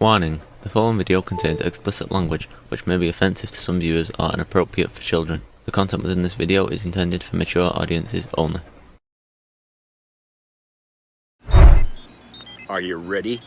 Warning: the following video contains explicit language which may be offensive to some viewers or inappropriate for children. The content within this video is intended for mature audiences only. Are you ready?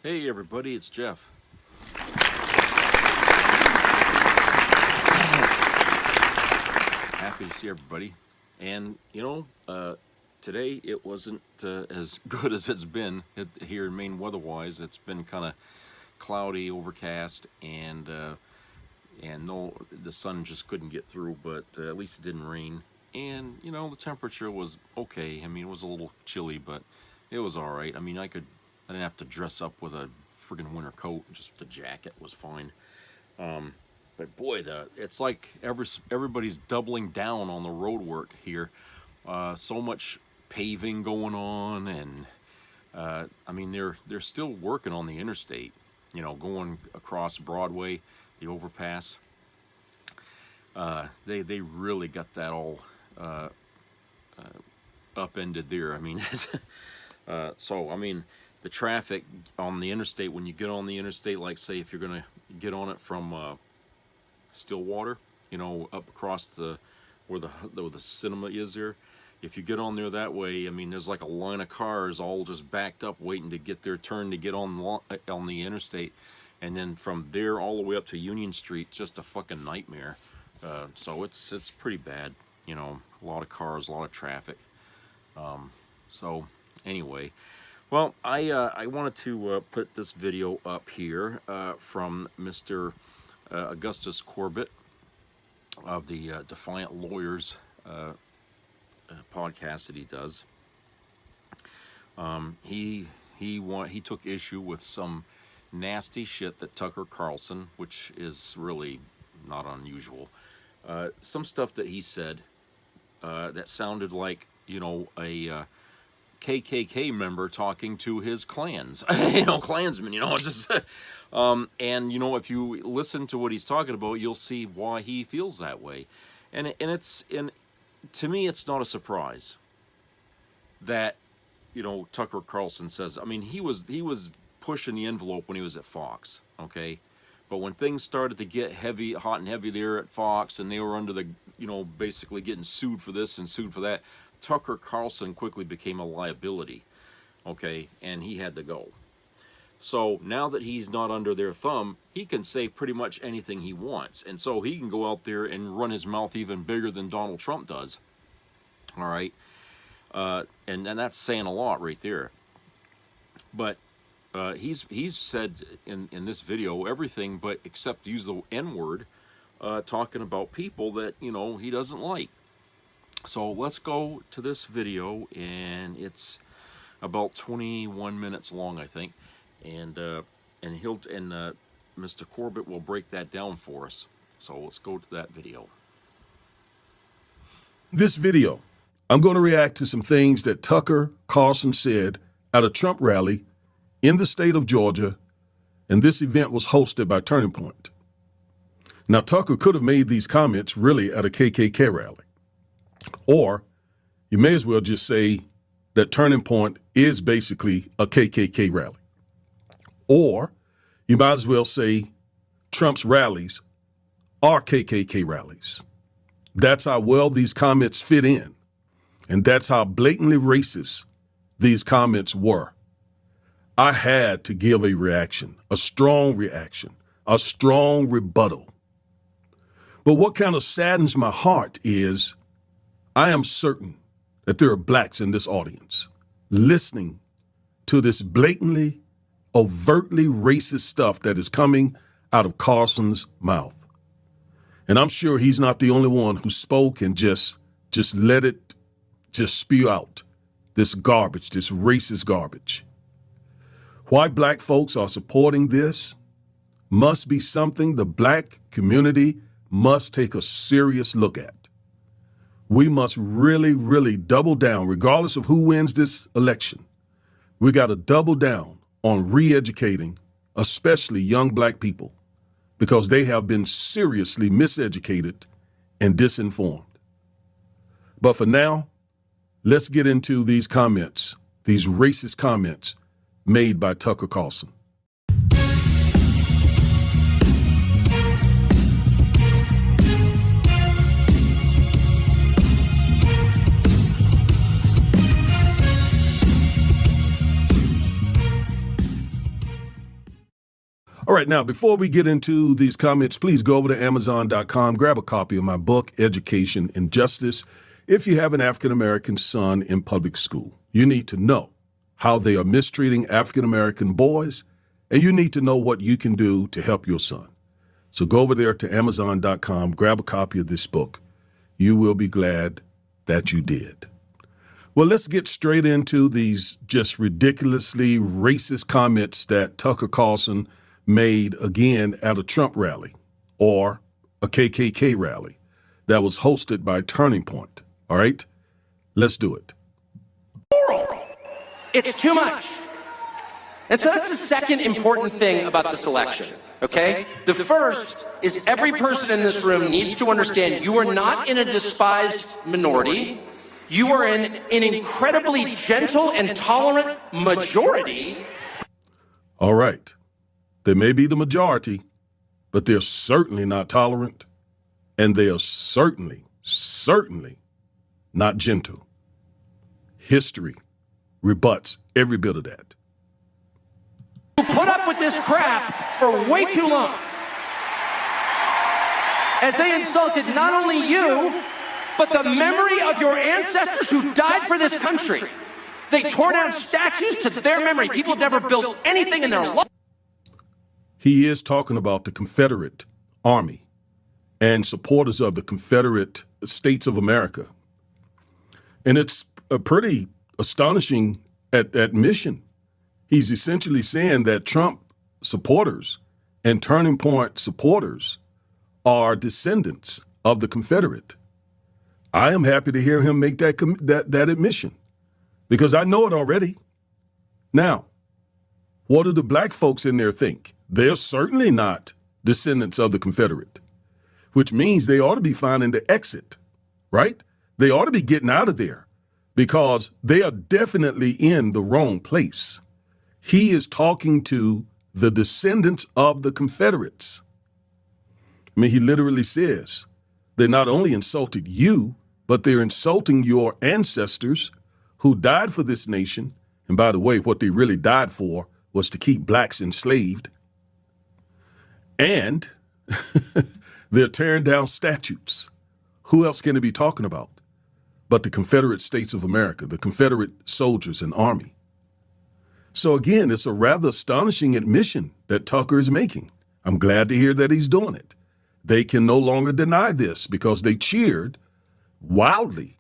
Hey everybody, it's Jeff. Happy to see everybody. And today it wasn't as good as it's been here in Maine weather-wise. It's been kind of cloudy, overcast, and no, the sun just couldn't get through. But at least it didn't rain. And the temperature was okay. I mean, it was a little chilly, but it was all right. I mean, I didn't have to dress up with a friggin' winter coat. Just the jacket was fine. But boy, it's like everybody's doubling down on the road work here. So much paving going on, and I mean they're still working on the interstate. Going across Broadway, the overpass. They really got that all upended there. I mean, so I mean. The traffic on the interstate, when you get on the interstate, like say if you're gonna get on it from Stillwater, up across where the cinema is there, if you get on there that way, I mean there's like a line of cars all just backed up waiting to get their turn to get on the interstate, and then from there all the way up to Union Street, just a fucking nightmare. So it's pretty bad, a lot of cars, a lot of traffic. So anyway. Well, I wanted to put this video up here from Mr. Augustus Corbett of the Defiant Lawyers podcast that he does. He took issue with some nasty shit that Tucker Carlson, which is really not unusual, some stuff that he said that sounded like a KKK member talking to his clans, Klansmen, just, and if you listen to what he's talking about, you'll see why he feels that way, and to me, it's not a surprise that, Tucker Carlson says. I mean, he was pushing the envelope when he was at Fox, okay, but when things started to get hot and heavy there at Fox, and they were under the, basically getting sued for this and sued for that. Tucker Carlson quickly became a liability, okay, and he had to go. So now that he's not under their thumb, he can say pretty much anything he wants, and so he can go out there and run his mouth even bigger than Donald Trump does. All right, and that's saying a lot right there. But he's said in this video everything but except use the N-word, talking about people that he doesn't like. So let's go to this video, and it's about 21 minutes long, I think, and Mr. Corbett will break that down for us. So let's go to that video. This video, I'm going to react to some things that Tucker Carlson said at a Trump rally in the state of Georgia, and this event was hosted by Turning Point. Now, Tucker could have made these comments really at a KKK rally. Or you may as well just say that Turning Point is basically a KKK rally. Or you might as well say Trump's rallies are KKK rallies. That's how well these comments fit in. And that's how blatantly racist these comments were. I had to give a reaction, a strong rebuttal. But what kind of saddens my heart is I am certain that there are blacks in this audience listening to this blatantly, overtly racist stuff that is coming out of Carson's mouth. And I'm sure he's not the only one who spoke and just let it just spew out this garbage, this racist garbage. Why black folks are supporting this must be something the black community must take a serious look at. We must really, really double down, regardless of who wins this election. We got to double down on re-educating, especially young black people, because they have been seriously miseducated and disinformed. But for now, let's get into these comments, these racist comments made by Tucker Carlson. All right, now, before we get into these comments, please go over to Amazon.com, grab a copy of my book, Education and Justice. If you have an African-American son in public school, you need to know how they are mistreating African-American boys, and you need to know what you can do to help your son. So go over there to Amazon.com, grab a copy of this book. You will be glad that you did. Well, let's get straight into these just ridiculously racist comments that Tucker Carlson made again at a Trump rally or a KKK rally that was hosted by Turning Point. All right, let's do it. It's too much. And so that's the second important thing about this election, okay? The first is every person in this room needs to understand you are not in a despised minority. You are in an incredibly gentle and tolerant majority. All right. They may be the majority, but they're certainly not tolerant, and they are certainly not gentle. History rebuts every bit of that. You put up with this crap for way too long. As they insulted not only you, but the memory of your ancestors who died for this country. They tore down statues to their memory. People have never built anything in their life. He is talking about the Confederate Army and supporters of the Confederate States of America. And it's a pretty astonishing admission. He's essentially saying that Trump supporters and Turning Point supporters are descendants of the Confederate. I am happy to hear him make that admission because I know it already. Now, what do the black folks in there think? They're certainly not descendants of the Confederate, which means they ought to be finding the exit, right? They ought to be getting out of there because they are definitely in the wrong place. He is talking to the descendants of the Confederates. I mean, he literally says they not only insulted you, but they're insulting your ancestors who died for this nation. And by the way, what they really died for was to keep blacks enslaved. And they're tearing down statues. Who else can they be talking about but the Confederate States of America, the Confederate soldiers and army? So again, it's a rather astonishing admission that Tucker is making. I'm glad to hear that he's doing it. They can no longer deny this because they cheered wildly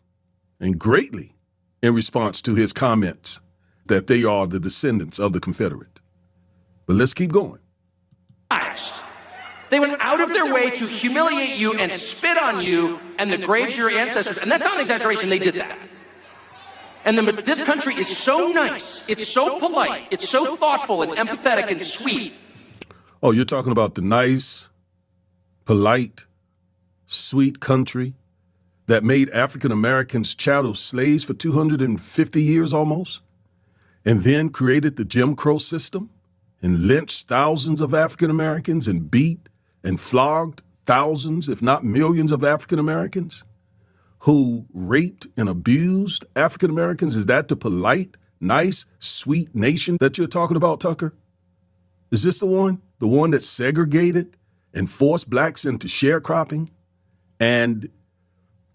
and greatly in response to his comments that they are the descendants of the Confederate. But let's keep going. They went out of their way to humiliate you and spit on you and the graves of your ancestors. And that's not an exaggeration, they did that. And this country is so nice, it's so polite, it's so thoughtful and empathetic and sweet. Oh, you're talking about the nice, polite, sweet country that made African Americans chattel slaves for 250 years almost, and then created the Jim Crow system and lynched thousands of African Americans and beat and flogged thousands, if not millions, of African Americans who raped and abused African Americans? Is that the polite, nice, sweet nation that you're talking about, Tucker? Is this the one? The one that segregated and forced blacks into sharecropping and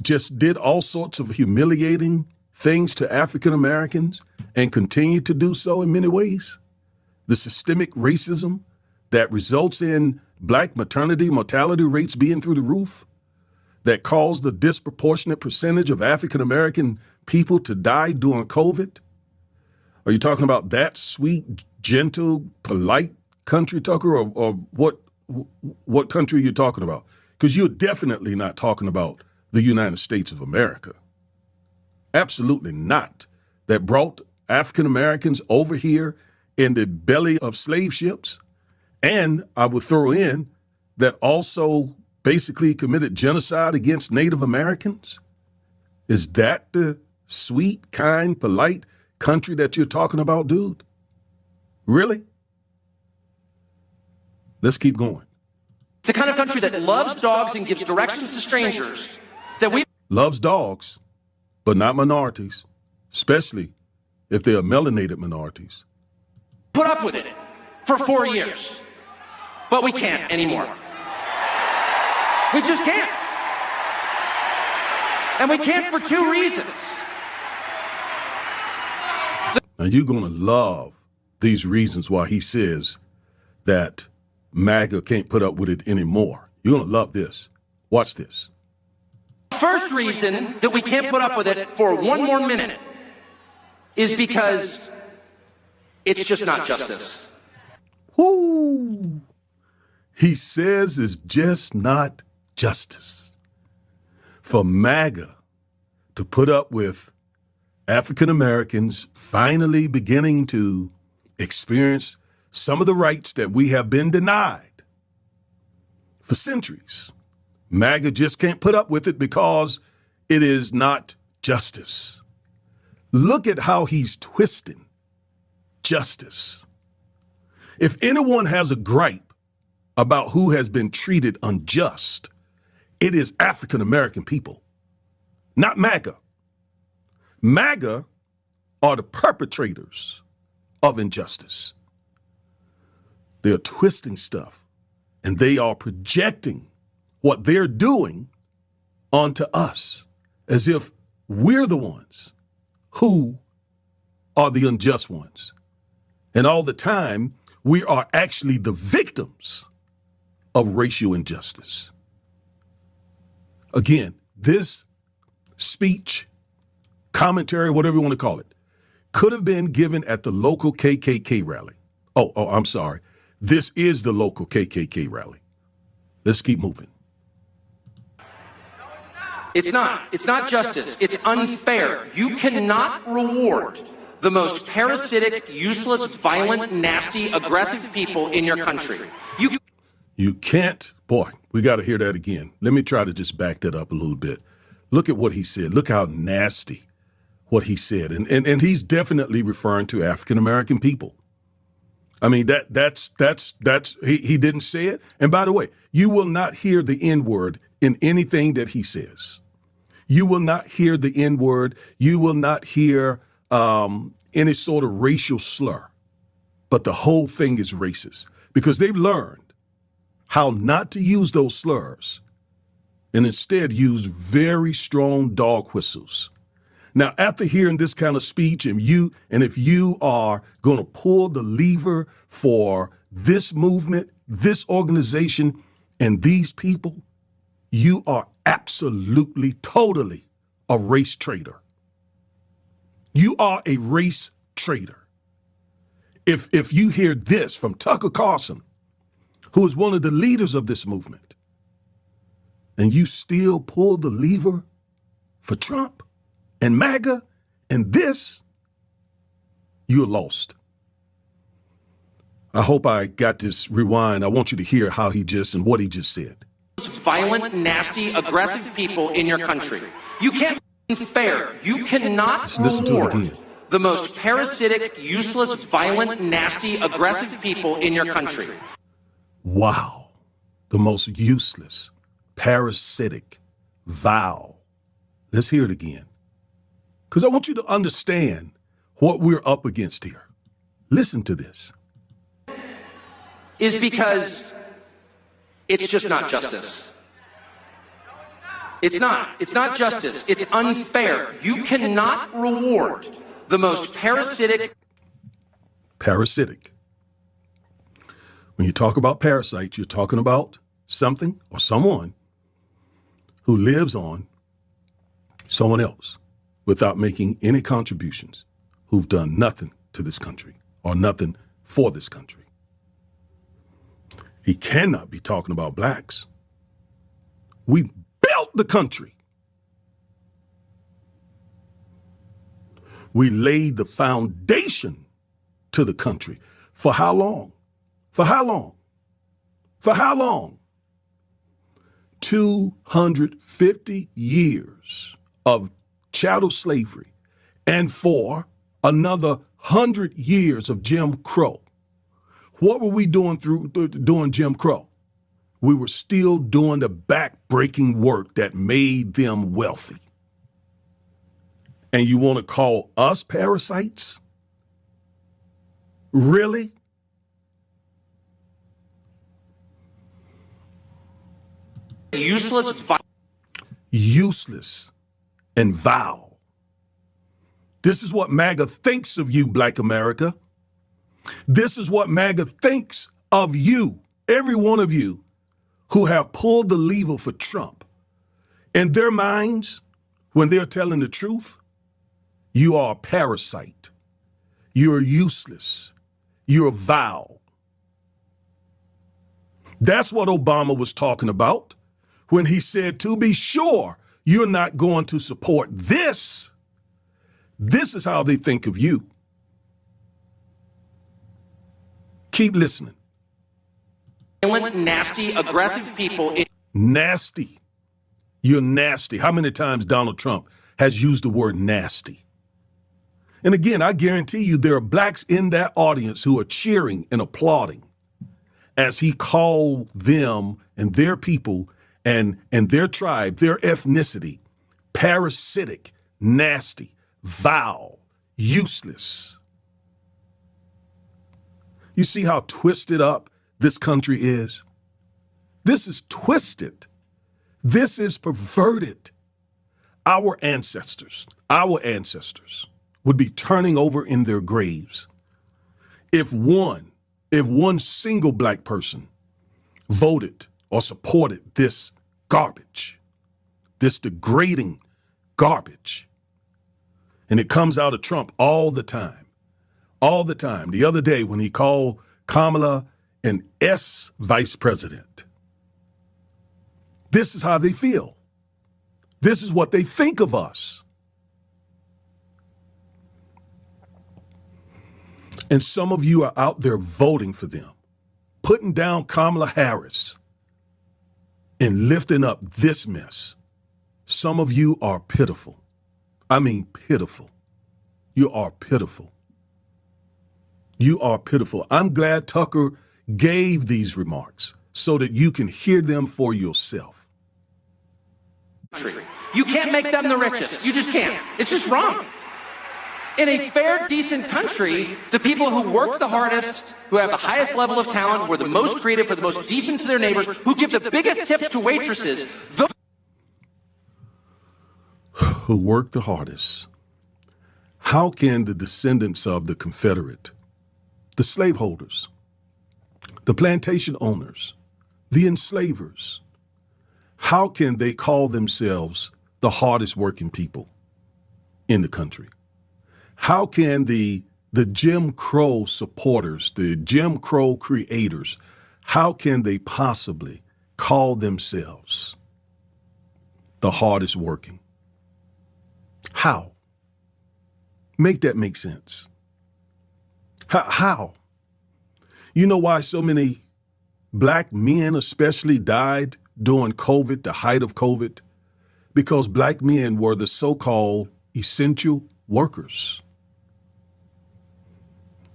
just did all sorts of humiliating things to African Americans and continue to do so in many ways. The systemic racism that results in black maternity mortality rates being through the roof, that caused a disproportionate percentage of African American people to die during COVID. Are you talking about that sweet, gentle, polite country, Tucker, or what country are you talking about? Because you're definitely not talking about the United States of America. Absolutely not. That brought African Americans over here in the belly of slave ships. And I would throw in that also basically committed genocide against Native Americans. Is that the sweet, kind, polite country that you're talking about, dude? Really? Let's keep going. The kind of country that loves dogs and gives directions to strangers, that we Loves dogs, but not minorities, especially if they are melanated minorities. put up with it for 4 years. But we can't anymore. We just can't. And we can't for 2 reasons. Now you're going to love these reasons why he says that MAGA can't put up with it anymore. You're going to love this. Watch this. First reason that we can't put up with it for 1 more minute is because it's just not justice. Whoo! He says it's just not justice for MAGA to put up with African Americans finally beginning to experience some of the rights that we have been denied for centuries. MAGA just can't put up with it because it is not justice. Look at how he's twisting justice. If anyone has a gripe about who has been treated unjust, it is African American people, not MAGA. MAGA are the perpetrators of injustice. They are twisting stuff, and they are projecting what they're doing onto us as if we're the ones who are the unjust ones. And all the time, we are actually the victims of racial injustice. Again, this speech, commentary, whatever you want to call it, could have been given at the local KKK rally. Oh, I'm sorry. This is the local KKK rally. Let's keep moving. It's not. It's not justice. It's unfair. You cannot reward the most parasitic, useless, violent, nasty, aggressive people in your country. You can't, boy, we got to hear that again. Let me try to just back that up a little bit. Look at what he said. Look how nasty what he said. And he's definitely referring to African American people. I mean, that's he didn't say it. And by the way, you will not hear the N-word in anything that he says. You will not hear the N-word. You will not hear any sort of racial slur. But the whole thing is racist because they've learned how not to use those slurs and instead use very strong dog whistles. Now, after hearing this kind of speech, and if you are going to pull the lever for this movement, this organization, and these people, you are absolutely, totally a race traitor. You are a race traitor. If you hear this from Tucker Carlson, who is one of the leaders of this movement, and you still pull the lever for Trump and MAGA and this, you're lost. I hope I got this rewind. I want you to hear how he just and what he just said. Violent, nasty, aggressive people in your country. You can't be fair. You cannot reward the most parasitic, useless, violent, nasty, aggressive people in your country. Wow. The most useless, parasitic, vile. Let's hear it again. Because I want you to understand what we're up against here. Listen to this. Is because it's just not justice. It's not. It's not justice. It's unfair. You cannot reward the most parasitic. Parasitic. When you talk about parasites, you're talking about something or someone who lives on someone else without making any contributions, who've done nothing to this country or nothing for this country. He cannot be talking about blacks. We built the country. We laid the foundation to the country. For how long? For how long? For how long? 250 years of chattel slavery and for another 100 years of Jim Crow. What were we doing during Jim Crow? We were still doing the back-breaking work that made them wealthy. And you want to call us parasites? Really? Useless and vile. This is what MAGA thinks of you, Black America. This is what MAGA thinks of you, every one of you who have pulled the lever for Trump. In their minds, when they're telling the truth, you are a parasite. You're useless. You're vile. That's what Obama was talking about when he said, to be sure, you're not going to support this. This is how they think of you. Keep listening. Violent, nasty, aggressive people. Nasty. You're nasty. How many times Donald Trump has used the word nasty? And again, I guarantee you there are blacks in that audience who are cheering and applauding as he called them and their people and their tribe, their ethnicity, parasitic, nasty, vile, useless. You see how twisted up this country is? This is twisted. This is perverted. Our ancestors would be turning over in their graves if one single black person voted or supported this garbage, this degrading garbage. And it comes out of Trump all the time. All the time. The other day when he called Kamala an S vice president. This is how they feel. This is what they think of us. And some of you are out there voting for them, putting down Kamala Harris and lifting up this mess. Some of you are pitiful. I mean pitiful. You are pitiful. You are pitiful. I'm glad Tucker gave these remarks so that you can hear them for yourself. You can't make them the richest. You just can't. It's just wrong. In a fair, decent country, the people who work the hardest, who have the highest level of talent, who are the most creative, who are the most decent to their neighbors, who give the biggest tips to waitresses, who work the hardest. How can the descendants of the Confederate, the slaveholders, the plantation owners, the enslavers, how can they call themselves the hardest working people in the country? How can the Jim Crow supporters, the Jim Crow creators, how can they possibly call themselves the hardest working? How? Make that make sense. How? You know why so many black men especially died during COVID, the height of COVID? Because black men were the so-called essential workers.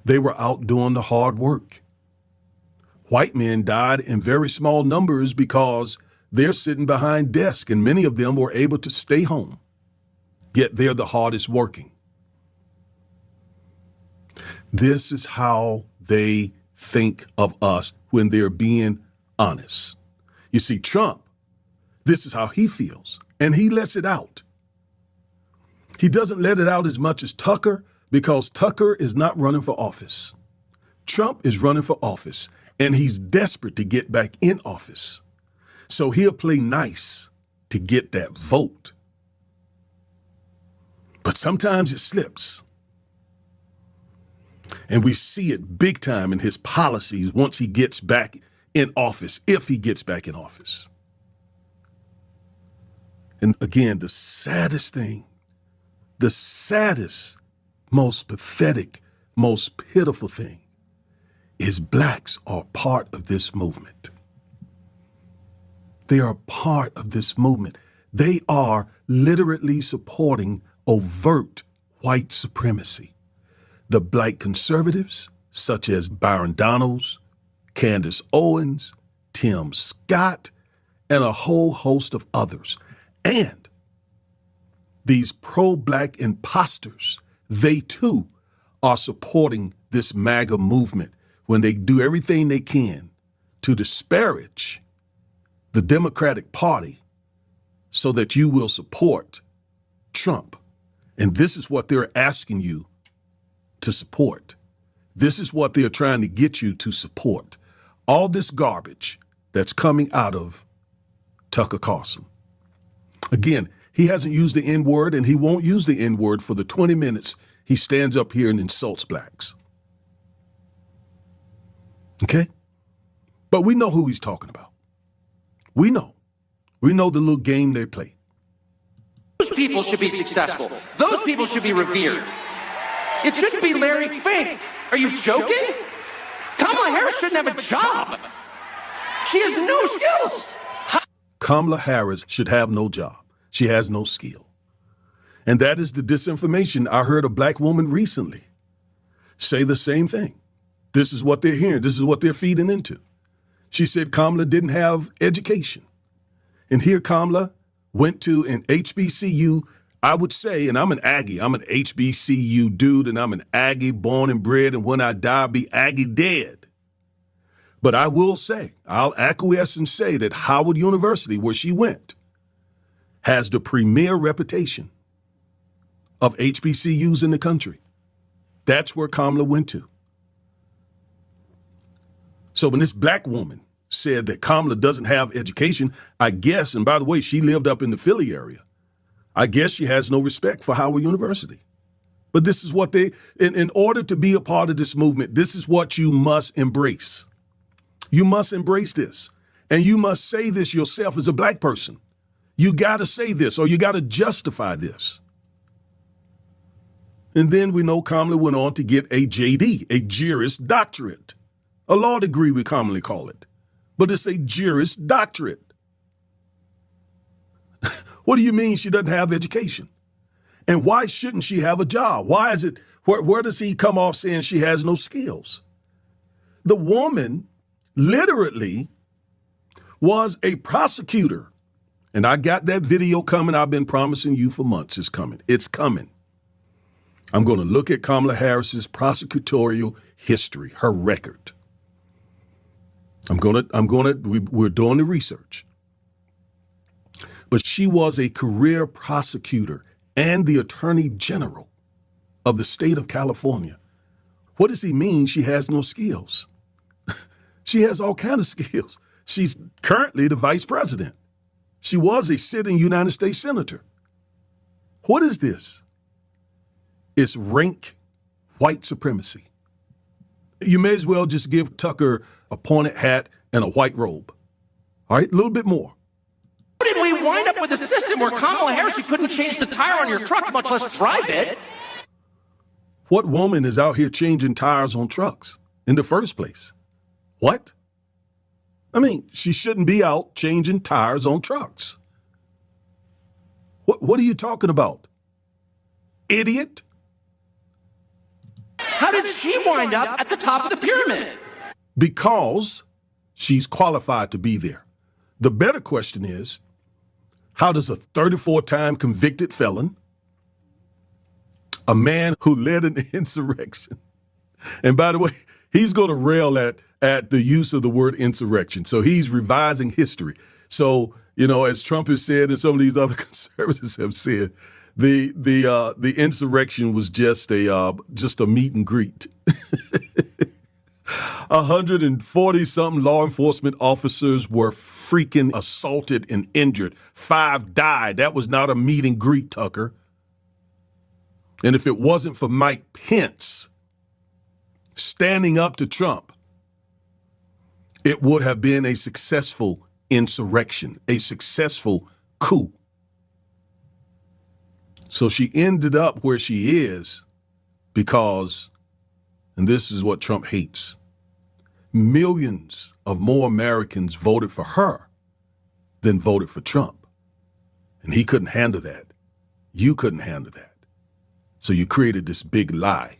They were out doing the hard work. White men died in very small numbers because they're sitting behind desks and many of them were able to stay home. Yet they're the hardest working. This is how they think of us when they're being honest. You see, Trump, this is how he feels. and he lets it out. He doesn't let it out as much as Tucker because Tucker is not running for office. Trump is running for office, and he's desperate to get back in office. So he'll play nice to get that vote. But sometimes it slips. And we see it big time in his policies once he gets back in office, if he gets back in office. And again, the saddest thing, the saddest, most pathetic, most pitiful thing is blacks are part of this movement. They are part of this movement. They are literally supporting overt white supremacy. The black conservatives, such as Byron Donalds, Candace Owens, Tim Scott, and a whole host of others. And these pro-black imposters, they too are supporting this MAGA movement when they do everything they can to disparage the Democratic Party so that you will support Trump. And this is what they're asking you to support. This is what they're trying to get you to support. All this garbage that's coming out of Tucker Carlson. Again, he hasn't used the N-word, and he won't use the N-word for the 20 minutes he stands up here and insults blacks. Okay? But we know who he's talking about. We know. We know the little game they play. Those people should be successful. Those people should be revered. It shouldn't be Larry Fink. Are you joking? Kamala Harris shouldn't have a job. She has no skills. Kamala Harris should have no job. She has no skill. And that is the disinformation. I heard a black woman recently say the same thing. This is what they're hearing. This is what they're feeding into. She said Kamala didn't have education. And here Kamala went to an HBCU, I would say, and I'm an Aggie. I'm an HBCU dude, and I'm an Aggie born and bred, and when I die, I'll be Aggie dead. But I will say, I'll acquiesce and say that Howard University, where she went, has the premier reputation of HBCUs in the country. That's where Kamala went to. So when this black woman said that Kamala doesn't have education, I guess, and by the way, she lived up in the Philly area, I guess she has no respect for Howard University. But this is what in order to be a part of this movement, this is what you must embrace. You must embrace this. And you must say this yourself as a black person. You got to say this, or you got to justify this. And then we know Kamala went on to get a JD, a Juris Doctorate, a law degree we commonly call it. But it's a Juris Doctorate. What do you mean she doesn't have education? And why shouldn't she have a job? Why is it, where does he come off saying she has no skills? The woman literally was a prosecutor. And I got that video coming. I've been promising you for months. It's coming. It's coming. I'm going to look at Kamala Harris's prosecutorial history, her record. We're doing the research. But she was a career prosecutor and the attorney general of the state of California. What does he mean she has no skills? She has all kinds of skills. She's currently the vice president. She was a sitting United States senator. What is this? It's rank white supremacy. You may as well just give Tucker a pointed hat and a white robe. All right, a little bit more. How did we wind up with a system where Kamala Harris, you couldn't change the tire on your truck, much less drive it? What woman is out here changing tires on trucks in the first place? What? I mean, she shouldn't be out changing tires on trucks. What are you talking about? Idiot? How did she wind up at the top of the pyramid? Because she's qualified to be there. The better question is, how does a 34-time convicted felon, a man who led an insurrection, and by the way, he's going to rail at the use of the word insurrection. So he's revising history. So You know, as Trump has said, and some of these other conservatives have said, the insurrection was just a meet and greet. 140 something law enforcement officers were freaking assaulted and injured. 5 died. That was not a meet and greet, Tucker. And if it wasn't for Mike Pence standing up to Trump, it would have been a successful insurrection, a successful coup. So she ended up where she is because, and this is what Trump hates, millions of more Americans voted for her than voted for Trump. And he couldn't handle that. You couldn't handle that. So you created this big lie.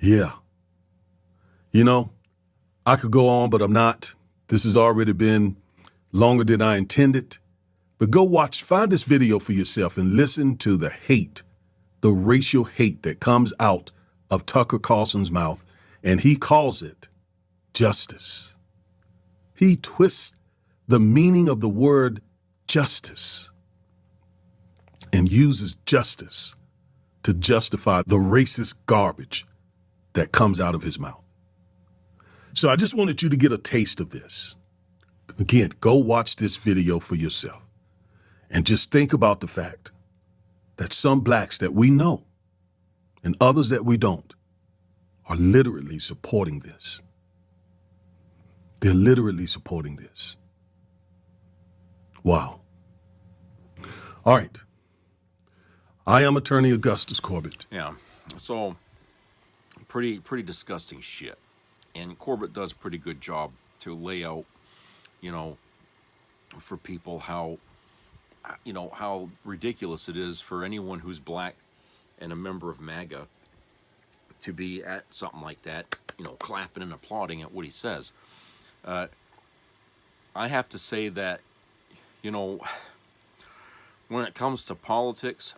Yeah. You know, I could go on, but I'm not. This has already been longer than I intended. But go find this video for yourself and listen to the hate, the racial hate that comes out of Tucker Carlson's mouth, and he calls it justice. He twists the meaning of the word justice and uses justice to justify the racist garbage that comes out of his mouth. So I just wanted you to get a taste of this. Again, go watch this video for yourself and just think about the fact that some blacks that we know and others that we don't are literally supporting this. They're literally supporting this. Wow. All right. I am Attorney Augustus Corbett. Yeah. So pretty disgusting shit. And Corbett does a pretty good job to lay out, for people how ridiculous it is for anyone who's black and a member of MAGA to be at something like that, clapping and applauding at what he says. I have to say that, when it comes to politics,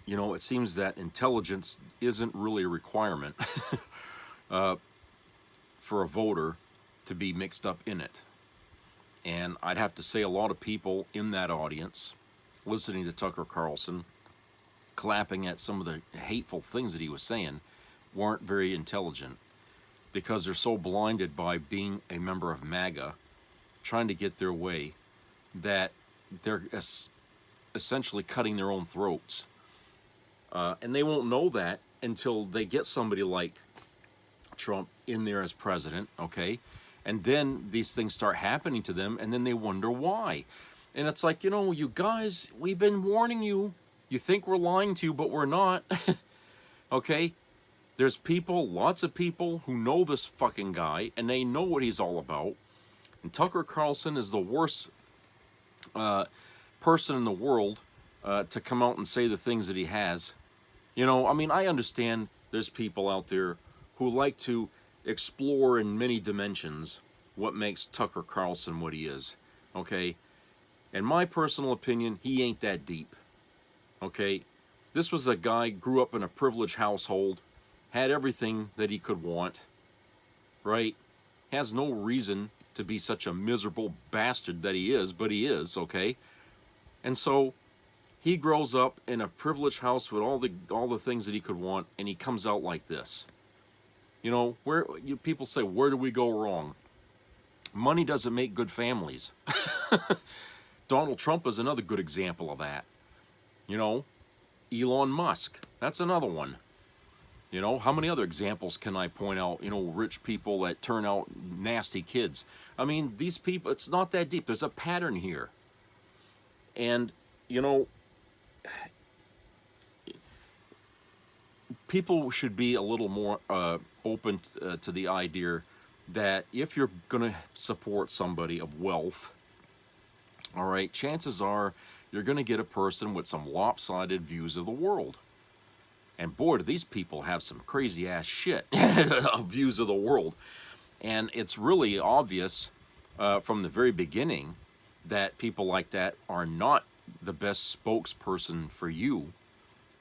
it seems that intelligence isn't really a requirement for a voter to be mixed up in it. And I'd have to say a lot of people in that audience listening to Tucker Carlson, clapping at some of the hateful things that he was saying, weren't very intelligent because they're so blinded by being a member of MAGA, trying to get their way, that they're essentially cutting their own throats. And they won't know that until they get somebody like Trump in there as president, okay? And then these things start happening to them, and then they wonder why. And it's like, you guys, we've been warning you. You think we're lying to you, but we're not. Okay? There's lots of people who know this fucking guy, and they know what he's all about. And Tucker Carlson is the worst person in the world to come out and say the things that he has. I understand there's people out there who like to explore in many dimensions what makes Tucker Carlson what he is, okay? In my personal opinion, he ain't that deep, okay? This was a guy grew up in a privileged household, had everything that he could want, right? Has no reason to be such a miserable bastard that he is, but he is, okay? And so he grows up in a privileged house with all the things that he could want, and he comes out like this. People say, where do we go wrong? Money doesn't make good families. Donald Trump is another good example of that. Elon Musk, that's another one. How many other examples can I point out? Rich people that turn out nasty kids. These people, it's not that deep. There's a pattern here. And, people should be a little more open to the idea that if you're going to support somebody of wealth, all right, chances are you're going to get a person with some lopsided views of the world. And boy, do these people have some crazy ass shit of views of the world. And it's really obvious from the very beginning that people like that are not the best spokesperson for you,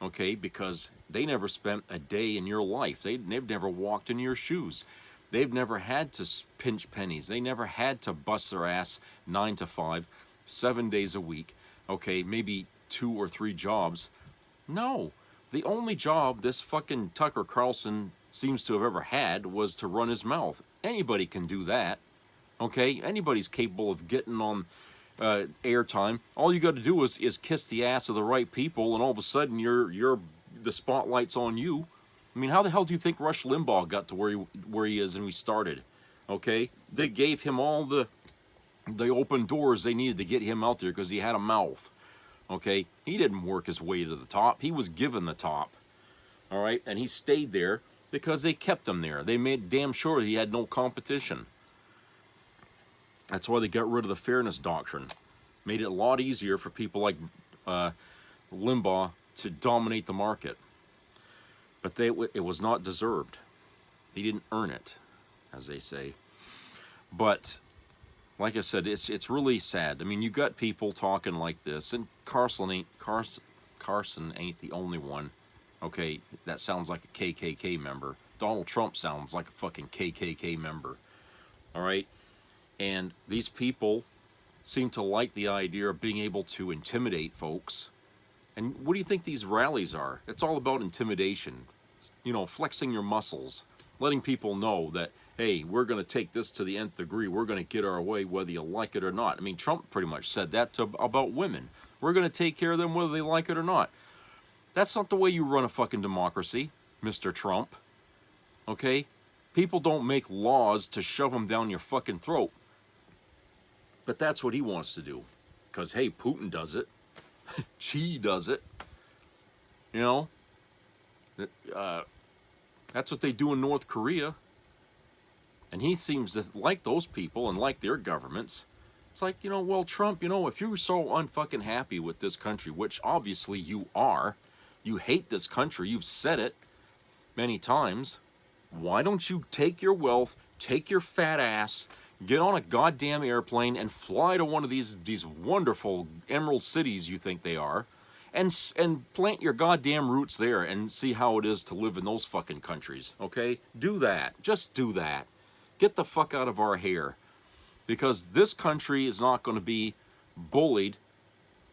okay, because they never spent a day in your life. They've never walked in your shoes. They've never had to pinch pennies. They never had to bust their ass 9 to 5, 7 days a week. Okay, maybe 2 or 3 jobs. No, the only job this fucking Tucker Carlson seems to have ever had was to run his mouth. Anybody can do that. Okay, anybody's capable of getting on airtime. All you got to do is kiss the ass of the right people, and all of a sudden the spotlight's on you. I mean, how the hell do you think Rush Limbaugh got to where he is and we started? Okay, they gave him all the open doors they needed to get him out there because he had a mouth. Okay, he didn't work his way to the top. He was given the top. All right, and he stayed there because they kept him there. They made damn sure he had no competition. That's why they got rid of the fairness doctrine. Made it a lot easier for people like Limbaugh to dominate the market. But it was not deserved. He didn't earn it, as they say. But like I said, it's really sad. I mean, you got people talking like this, and Carson ain't the only one. Okay, that sounds like a KKK member. Donald Trump sounds like a fucking KKK member. All right, and these people seem to like the idea of being able to intimidate folks. And what do you think these rallies are? It's all about intimidation. You know, flexing your muscles, letting people know that, hey, we're going to take this to the nth degree. We're going to get our way whether you like it or not. I mean, Trump pretty much said that about women. We're going to take care of them whether they like it or not. That's not the way you run a fucking democracy, Mr. Trump. Okay? People don't make laws to shove them down your fucking throat. But that's what he wants to do. Because, hey, Putin does it. Xi does it. You know? That's what they do in North Korea. And he seems to like those people and like their governments. It's like, you know, well, Trump, you know, if you're so unfucking happy with this country, which obviously you are, you hate this country, you've said it many times, why don't you take your wealth, take your fat ass, get on a goddamn airplane and fly to one of these wonderful emerald cities you think they are, and plant your goddamn roots there and see how it is to live in those fucking countries, okay? Do that. Just do that. Get the fuck out of our hair. Because this country is not going to be bullied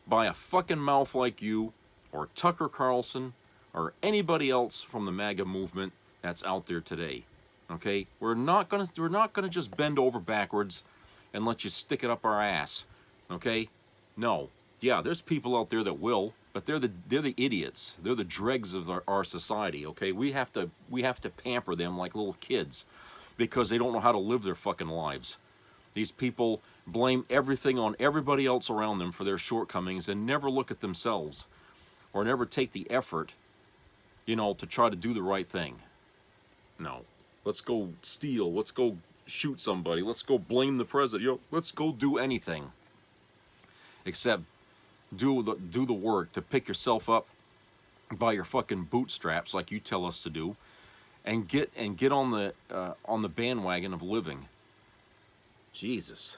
by a fucking mouth like you or Tucker Carlson or anybody else from the MAGA movement that's out there today. Okay? We're not gonna just bend over backwards and let you stick it up our ass. Okay? No. Yeah, there's people out there that will, but they're the idiots. They're the dregs of our society. Okay? We have to pamper them like little kids because they don't know how to live their fucking lives. These people blame everything on everybody else around them for their shortcomings and never look at themselves or never take the effort, you know, to try to do the right thing. No. Let's go steal. Let's go shoot somebody. Let's go blame the president. You know, let's go do anything except do the work to pick yourself up by your fucking bootstraps like you tell us to do, and get on the bandwagon of living. Jesus.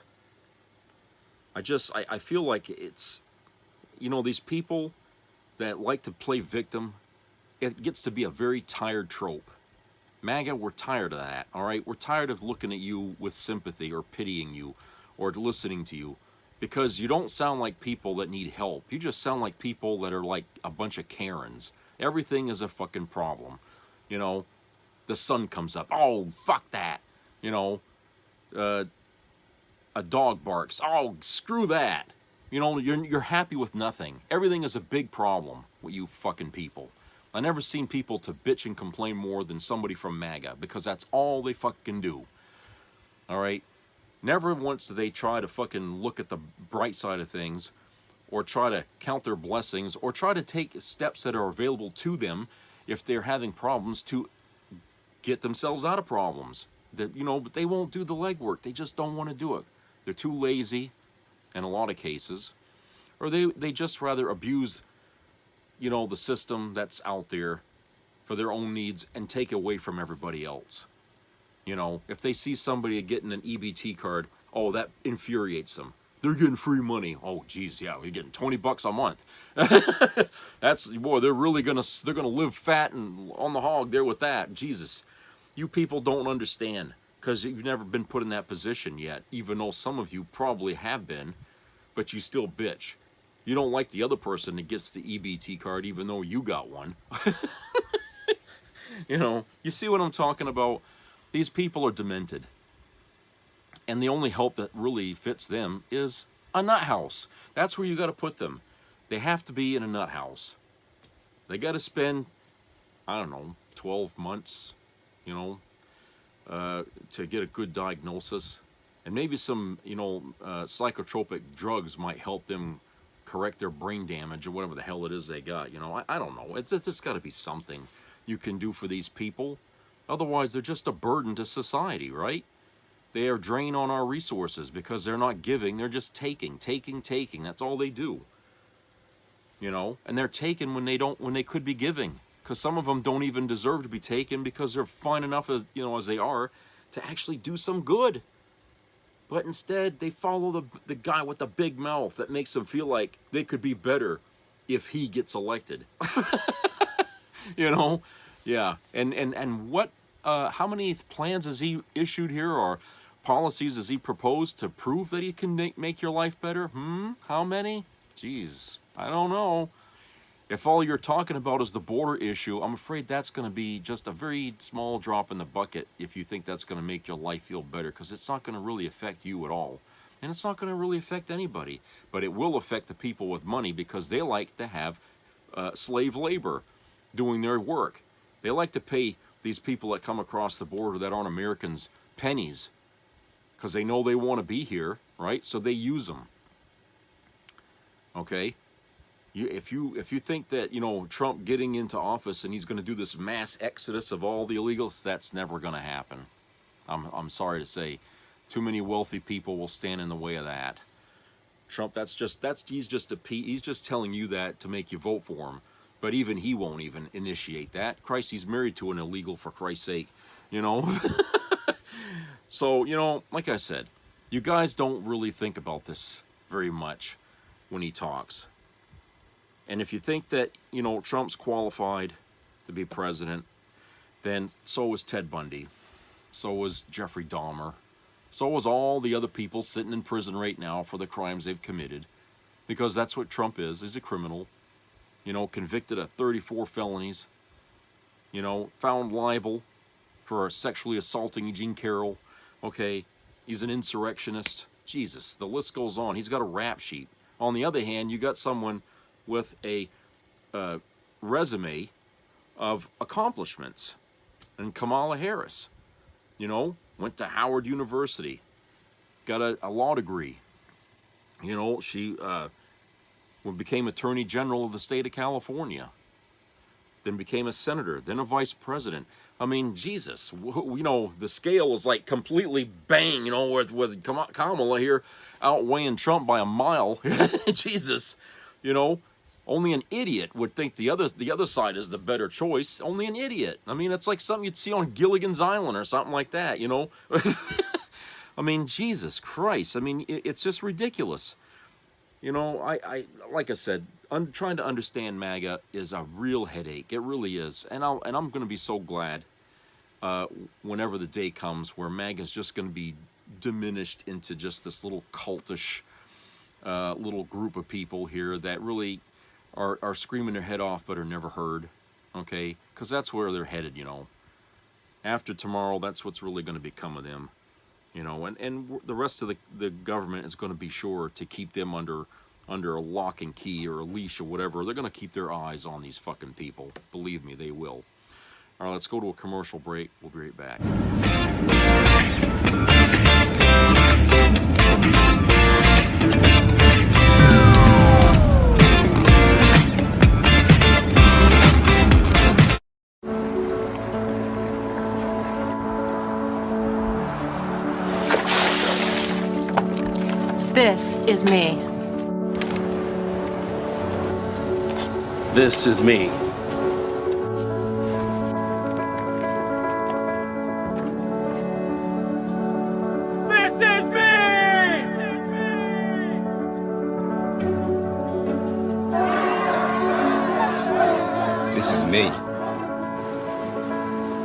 I feel like it's, you know, these people that like to play victim, it gets to be a very tired trope. MAGA, we're tired of that, all right? We're tired of looking at you with sympathy or pitying you or listening to you because you don't sound like people that need help. You just sound like people that are like a bunch of Karens. Everything is a fucking problem. You know, the sun comes up. Oh, fuck that. You know, a dog barks. Oh, screw that. You know, you're happy with nothing. Everything is a big problem with you fucking people. I've never seen people to bitch and complain more than somebody from MAGA because that's all they fucking do. All right? Never once do they try to fucking look at the bright side of things or try to count their blessings or try to take steps that are available to them if they're having problems to get themselves out of problems. That, you know, but they won't do the legwork. They just don't want to do it. They're too lazy in a lot of cases. Or they just rather abuse, you know, the system that's out there for their own needs and take away from everybody else. You know, if they see somebody getting an EBT card, oh, that infuriates them. They're getting free money. Oh, geez, yeah, you're getting $20 a month. That's, boy, they're gonna live fat and on the hog there with that. Jesus, you people don't understand. because you've never been put in that position yet, even though some of you probably have been, but you still bitch. You don't like the other person that gets the EBT card even though you got one. You know, you see what I'm talking about? These people are demented. And the only help that really fits them is a nut house. That's where you got to put them. They have to be in a nut house. They got to spend, I don't know, 12 months, you know, to get a good diagnosis. And maybe some, you know, psychotropic drugs might help them correct their brain damage or whatever the hell it is they got. You know, I don't know. It's got to be something you can do for these people. Otherwise, they're just a burden to society, right? They are drain on our resources because they're not giving. They're just taking. That's all they do. You know, and they're taking when they could be giving. Because some of them don't even deserve to be taken because they're fine enough as, you know, as they are to actually do some good. But instead, they follow the guy with the big mouth that makes them feel like they could be better if he gets elected. You know? Yeah. And what, how many plans has he issued here, or policies has he proposed to prove that he can make your life better? How many? Jeez, I don't know. If all you're talking about is the border issue, I'm afraid that's going to be just a very small drop in the bucket if you think that's going to make your life feel better, because it's not going to really affect you at all. And it's not going to really affect anybody. But it will affect the people with money because they like to have slave labor doing their work. They like to pay these people that come across the border that aren't Americans pennies because they know they want to be here, right? So they use them. Okay? If you think that, you know, Trump getting into office and he's going to do this mass exodus of all the illegals, that's never going to happen. I'm sorry to say, too many wealthy people will stand in the way of that. Trump, he's just telling you that to make you vote for him. But even he won't even initiate that. Christ, he's married to an illegal, for Christ's sake, you know. So, you know, like I said, you guys don't really think about this very much when he talks. And if you think that, you know, Trump's qualified to be president, then so was Ted Bundy. So was Jeffrey Dahmer. So was all the other people sitting in prison right now for the crimes they've committed. Because that's what Trump is. He's a criminal. You know, convicted of 34 felonies. You know, found liable for sexually assaulting Jean Carroll. Okay, he's an insurrectionist. Jesus, the list goes on. He's got a rap sheet. On the other hand, you got someone with a resume of accomplishments. And Kamala Harris, you know, went to Howard University, got a law degree. You know, she became Attorney General of the state of California, then became a senator, then a vice president. I mean, Jesus, you know, the scale is like completely bang, you know, with Kamala here outweighing Trump by a mile. Jesus, you know, only an idiot would think the other side is the better choice. Only an idiot. I mean, it's like something you'd see on Gilligan's Island or something like that, you know. I mean, Jesus Christ. I mean, it's just ridiculous. You know, I like I said, trying to understand MAGA is a real headache. It really is. And I'm going to be so glad whenever the day comes where MAGA is just going to be diminished into just this little cultish little group of people here that really are screaming their head off but are never heard. Okay? Because that's where they're headed, you know. After tomorrow, that's what's really going to become of them. You know, and the rest of the government is going to be sure to keep them under a lock and key or a leash or whatever. They're going to keep their eyes on these fucking people. Believe me, they will. All right, let's go to a commercial break. We'll be right back. This is me. This is me. This is me! This is me.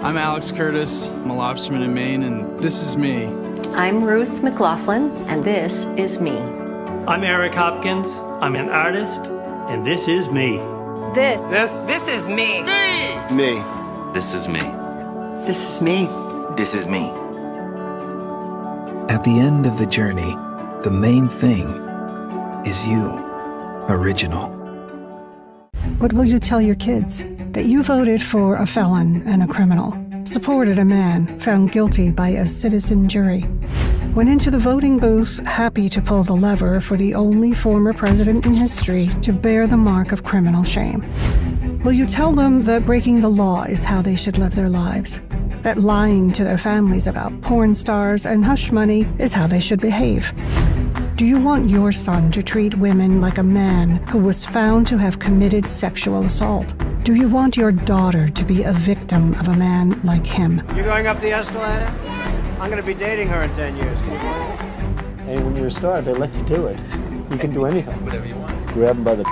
I'm Alex Curtis. I'm a lobsterman in Maine, and this is me. I'm Ruth McLaughlin, and this is me. I'm Eric Hopkins. I'm an artist, and this is me. This is me. Me. This is me. This is me. This is me. At the end of the journey, the main thing is you. Original. What will you tell your kids? That you voted for a felon and a criminal, supported a man found guilty by a citizen jury, went into the voting booth happy to pull the lever for the only former president in history to bear the mark of criminal shame. Will you tell them that breaking the law is how they should live their lives? That lying to their families about porn stars and hush money is how they should behave? Do you want your son to treat women like a man who was found to have committed sexual assault? Do you want your daughter to be a victim of a man like him? You going up the escalator? I'm going to be dating her in 10 years. Can you believe it? Hey, when you're a star, they let you do it. You can do anything. Whatever you want. Grab them by the...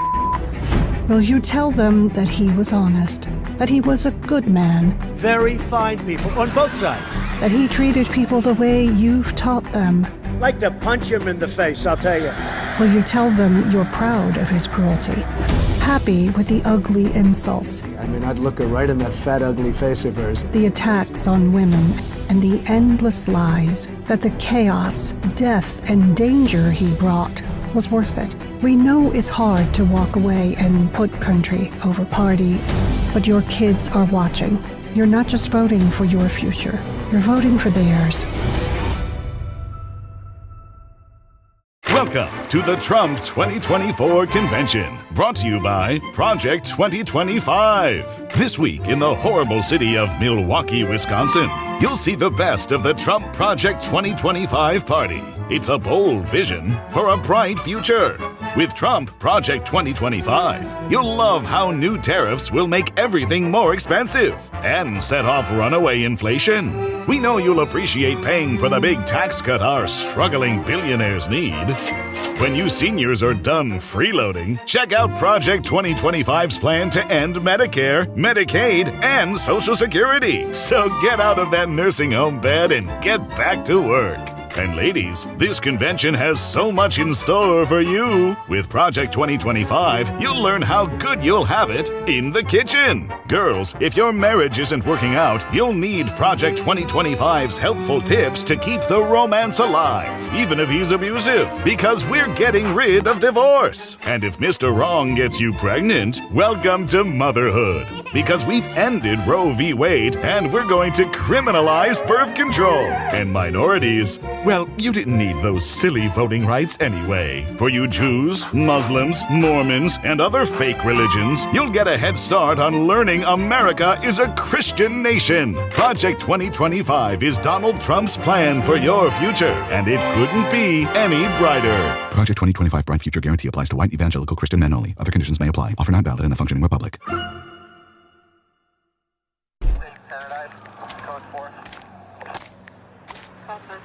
Will you tell them that he was honest, that he was a good man, Very fine people on both sides. that he treated people the way you've taught them? Like to punch him in the face, I'll tell you. Will you tell them you're proud of his cruelty, happy with the ugly insults, I mean, I'd look her right in that fat, ugly face of hers. the attacks on women, and the endless lies, that the chaos, death, and danger he brought was worth it? We know it's hard to walk away and put country over party, but your kids are watching. You're not just voting for your future, you're voting for theirs. Welcome to the Trump 2024 convention, brought to you by Project 2025. This week in the horrible city of Milwaukee, Wisconsin, you'll see the best of the Trump Project 2025 party. It's a bold vision for a bright future. With Trump Project 2025, you'll love how new tariffs will make everything more expensive and set off runaway inflation. We know you'll appreciate paying for the big tax cut our struggling billionaires need. When you seniors are done freeloading, check out Project 2025's plan to end Medicare, Medicaid, and Social Security. So get out of that nursing home bed and get back to work. And ladies, this convention has so much in store for you. With Project 2025, you'll learn how good you'll have it in the kitchen. Girls, if your marriage isn't working out, you'll need Project 2025's helpful tips to keep the romance alive, even if he's abusive, because we're getting rid of divorce. And if Mr. Wrong gets you pregnant, welcome to motherhood, because we've ended Roe v. Wade and we're going to criminalize birth control. And minorities, well, you didn't need those silly voting rights anyway. For you Jews, Muslims, Mormons, and other fake religions, you'll get a head start on learning America is a Christian nation. Project 2025 is Donald Trump's plan for your future, and it couldn't be any brighter. Project 2025 Bright Future Guarantee applies to white evangelical Christian men only. Other conditions may apply. Offer not valid in a functioning republic.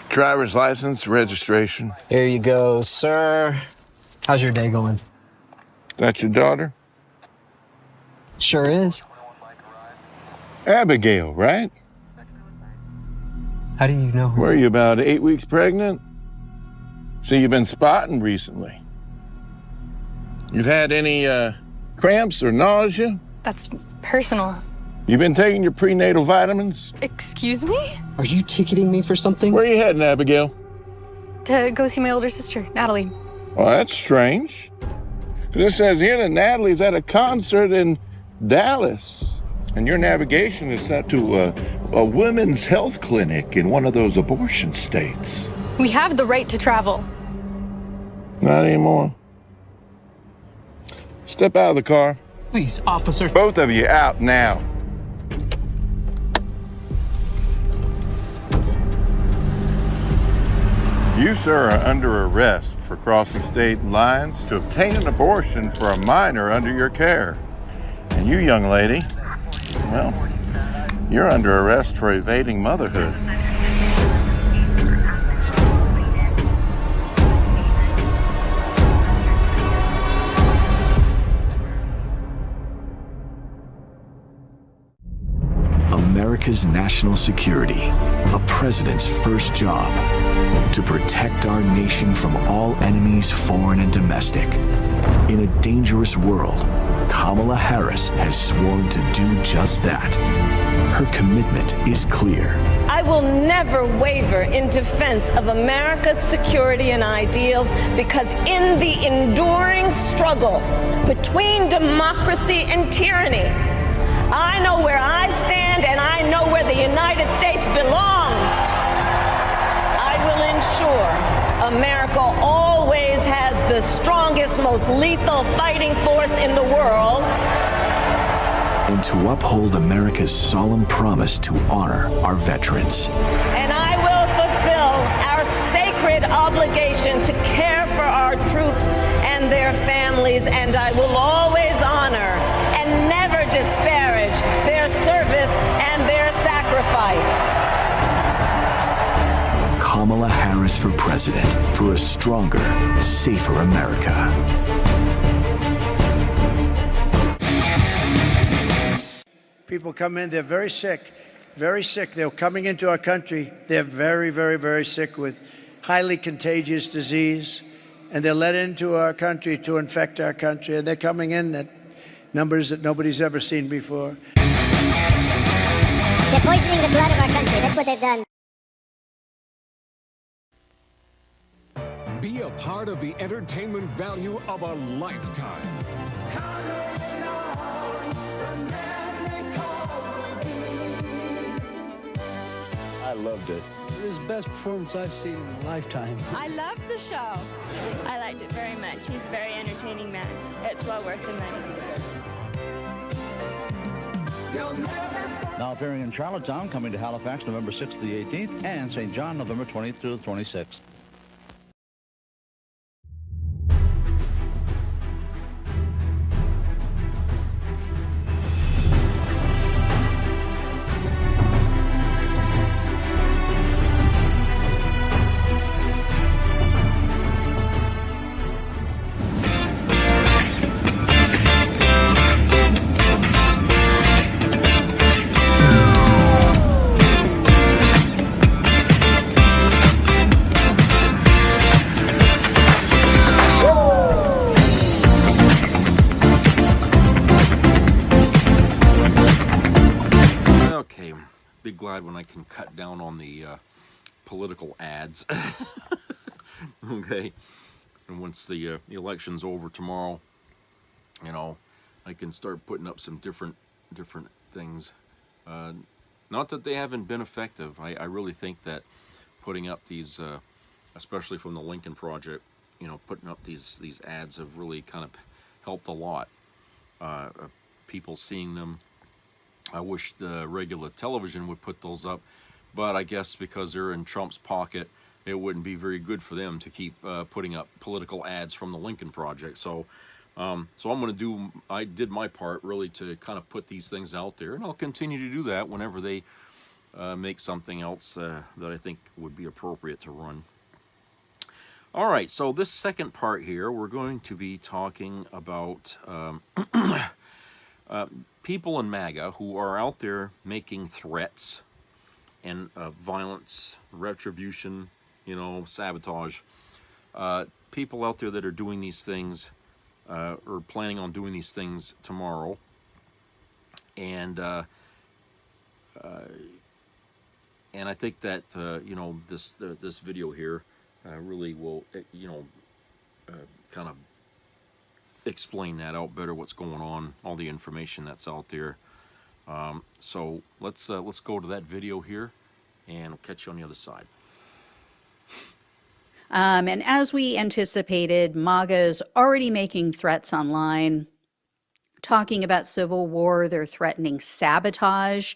Driver's license, registration. Here you go, sir. How's your day going? That's your daughter? Sure is. Abigail, right? How do you know her? Were you about 8 weeks pregnant? So you've been spotting recently. You've had any cramps or nausea? That's personal. You been taking your prenatal vitamins? Excuse me? Are you ticketing me for something? Where are you heading, Abigail? To go see my older sister, Natalie. Well, that's strange. This says here that Natalie's at a concert in Dallas. And your navigation is set to a women's health clinic in one of those abortion states. We have the right to travel. Not anymore. Step out of the car. Please, officer. Both of you out now. You, sir, are under arrest for crossing state lines to obtain an abortion for a minor under your care. And you, young lady, well, you're under arrest for evading motherhood. America's national security, a president's first job, to protect our nation from all enemies, foreign and domestic. In a dangerous world, Kamala Harris has sworn to do just that. Her commitment is clear. I will never waver in defense of America's security and ideals, because in the enduring struggle between democracy and tyranny, I know where I stand and I know where the United States belongs. I will ensure America always has the strongest, most lethal fighting force in the world. And to uphold America's solemn promise to honor our veterans. And I will fulfill our sacred obligation to care for our troops and their families, and I will always honor and never disparage their service and their sacrifice. Kamala Harris for president, for a stronger, safer America. People come in, they're very sick, very sick. They're coming into our country. They're very, very, very sick with highly contagious disease. And they're let into our country to infect our country. And they're coming in at numbers that nobody's ever seen before. They're poisoning the blood of our country. That's what they've done. Be a part of the entertainment value of a lifetime. I loved it. It was the best performance I've seen in a lifetime. I loved the show. I liked it very much. He's a very entertaining man. It's well worth the money. Now appearing in Charlottetown, coming to Halifax November 6th to the 18th, and St. John November 20th through the 26th. Glad when I can cut down on the political ads. Okay, and once the election's over tomorrow, you know, I can start putting up some different things. Not that they haven't been effective. I really think that putting up these, especially from the Lincoln Project, you know, putting up these ads have really kind of helped a lot. People seeing them. I wish the regular television would put those up, but I guess because they're in Trump's pocket, it wouldn't be very good for them to keep putting up political ads from the Lincoln Project. So, I did my part really to kind of put these things out there, and I'll continue to do that whenever they make something else that I think would be appropriate to run. All right, so this second part here, we're going to be talking about people in MAGA who are out there making threats and violence, retribution, you know, sabotage. People out there that are doing these things or planning on doing these things tomorrow. And I think that, you know, this video here really will, you know, kind of explain that out better, what's going on, all the information that's out there. So let's go to that video here, and I'll catch you on the other side. And as we anticipated, MAGA is already making threats online, talking about civil war. They're threatening sabotage,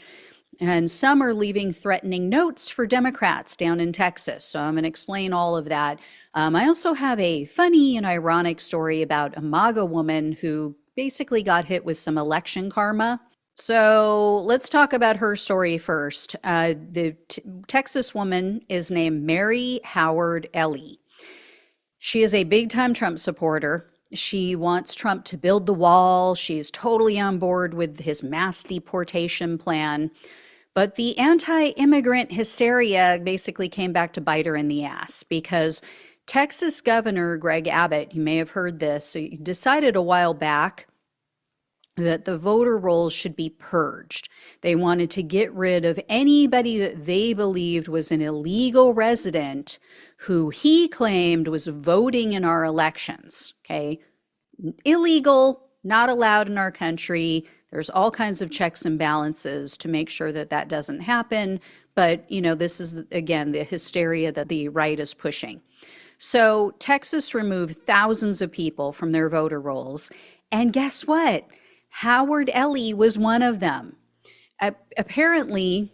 and some are leaving threatening notes for Democrats down in Texas. So I'm going to explain all of that. I also have a funny and ironic story about a MAGA woman who basically got hit with some election karma. So let's talk about her story first. The Texas woman is named Mary Howard Ellie. She is a big-time Trump supporter. She wants Trump to build the wall. She's totally on board with his mass deportation plan. But the anti-immigrant hysteria basically came back to bite her in the ass because Texas Governor Greg Abbott, you may have heard this, so he decided a while back that the voter rolls should be purged. They wanted to get rid of anybody that they believed was an illegal resident who he claimed was voting in our elections, okay? Illegal, not allowed in our country. There's all kinds of checks and balances to make sure that that doesn't happen. But, this is, again, the hysteria that the right is pushing. So Texas removed thousands of people from their voter rolls. And guess what? Howard Ellie was one of them. Apparently,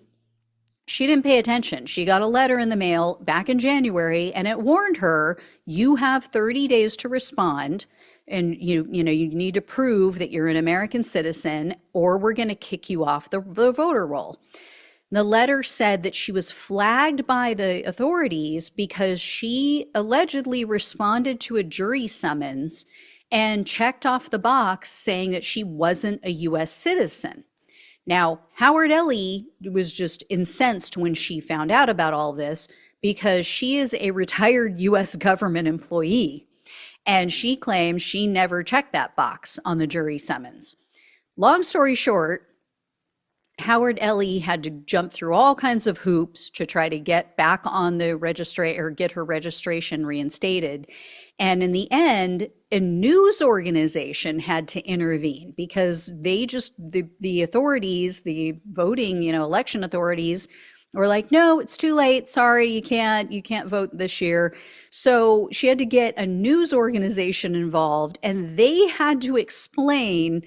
she didn't pay attention. She got a letter in the mail back in January, and it warned her, you have 30 days to respond, and you need to prove that you're an American citizen, or we're going to kick you off the voter roll. The letter said that she was flagged by the authorities because she allegedly responded to a jury summons and checked off the box saying that she wasn't a U.S. citizen. Now, Howard Ellie was just incensed when she found out about all this because she is a retired U.S. government employee, and she claims she never checked that box on the jury summons. Long story short, Howard Ellie had to jump through all kinds of hoops to try to get back on the registry or get her registration reinstated. And in the end, a news organization had to intervene because the authorities, the voting, election authorities were like, no, it's too late. Sorry, you can't vote this year. So she had to get a news organization involved, and they had to explain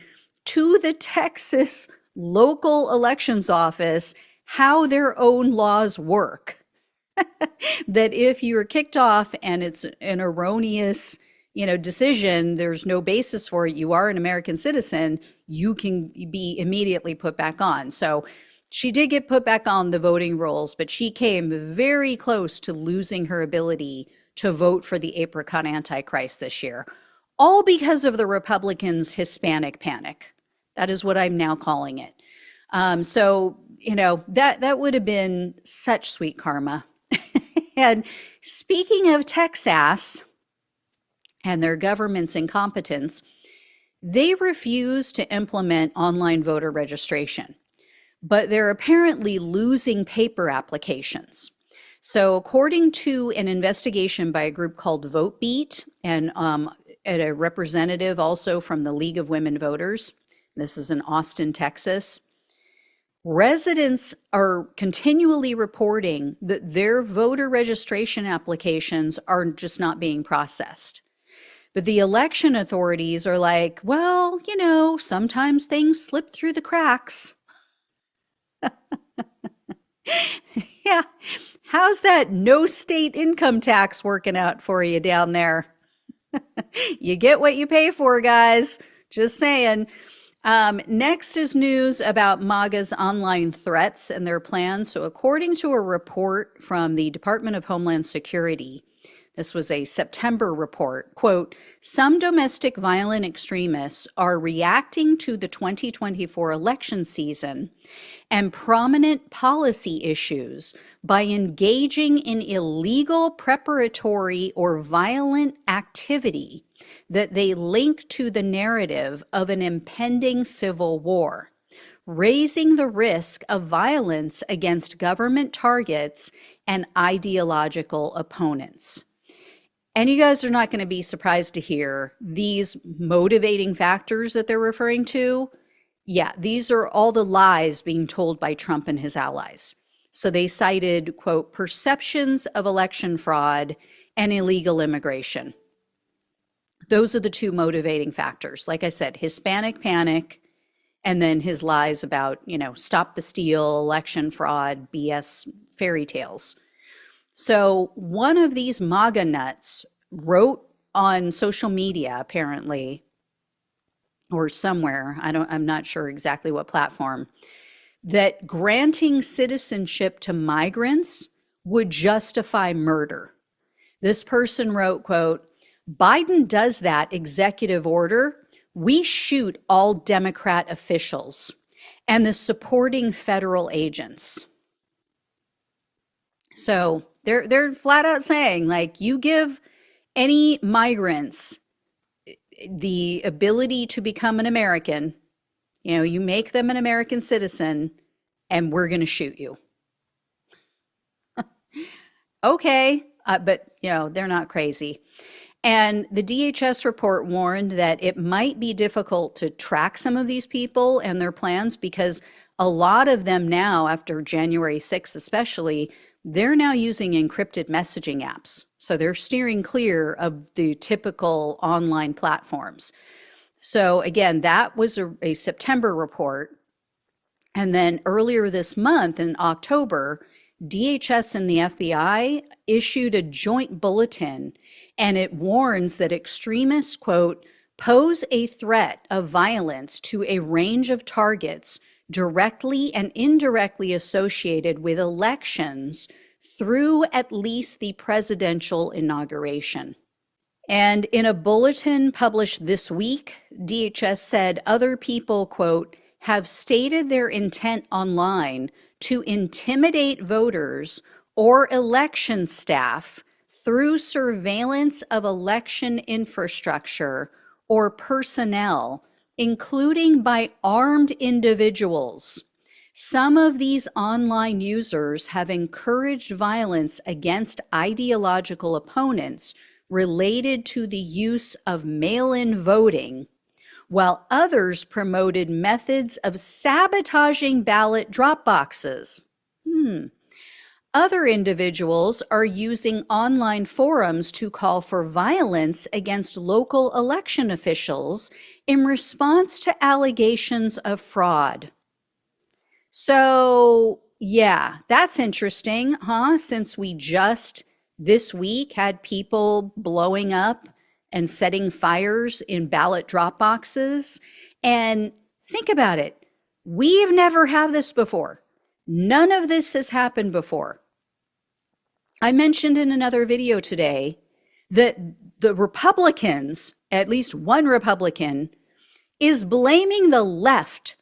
to the Texas local elections office how their own laws work. That if you are kicked off and it's an erroneous, decision, there's no basis for it, you are an American citizen, you can be immediately put back on. So she did get put back on the voting rolls, but she came very close to losing her ability to vote for the apricot Antichrist this year, all because of the Republicans' Hispanic panic. That is what I'm now calling it. So, that would have been such sweet karma. And speaking of Texas and their government's incompetence, they refuse to implement online voter registration, but they're apparently losing paper applications. So according to an investigation by a group called VoteBeat and a representative also from the League of Women Voters, this is in Austin, Texas, residents are continually reporting that their voter registration applications are just not being processed. But the election authorities are like, well, sometimes things slip through the cracks. Yeah. How's that no state income tax working out for you down there? You get what you pay for, guys. Just saying. Next is news about MAGA's online threats and their plans. So according to a report from the Department of Homeland Security, this was a September report, quote, some domestic violent extremists are reacting to the 2024 election season and prominent policy issues by engaging in illegal preparatory or violent activity that they link to the narrative of an impending civil war, raising the risk of violence against government targets and ideological opponents. And you guys are not going to be surprised to hear these motivating factors that they're referring to. Yeah, these are all the lies being told by Trump and his allies. So they cited, quote, perceptions of election fraud and illegal immigration. Those are the two motivating factors. Like I said, Hispanic panic, and then his lies about, stop the steal, election fraud, BS fairy tales. So one of these MAGA nuts wrote on social media, apparently, or somewhere, I'm not sure exactly what platform, that granting citizenship to migrants would justify murder. This person wrote, quote, Biden does that executive order. We shoot all Democrat officials. and the supporting federal agents. So they're flat out saying, like, you give any migrants the ability to become an American, you make them an American citizen, and we're going to shoot you. Okay, but they're not crazy. And the DHS report warned that it might be difficult to track some of these people and their plans, because a lot of them now, after January 6th especially, they're now using encrypted messaging apps. So they're steering clear of the typical online platforms. So again, that was a September report. And then earlier this month, in October, DHS and the FBI issued a joint bulletin, and it warns that extremists, quote, pose a threat of violence to a range of targets directly and indirectly associated with elections through at least the presidential inauguration. And in a bulletin published this week, DHS said other people, quote, have stated their intent online to intimidate voters or election staff through surveillance of election infrastructure or personnel, including by armed individuals. Some of these online users have encouraged violence against ideological opponents related to the use of mail-in voting, while others promoted methods of sabotaging ballot drop boxes. Other individuals are using online forums to call for violence against local election officials in response to allegations of fraud. So, yeah, that's interesting, huh? Since we just this week had people blowing up and setting fires in ballot drop boxes. And think about it. We've never had this before. None of this has happened before. I mentioned in another video today that the Republicans, at least one Republican, is blaming the left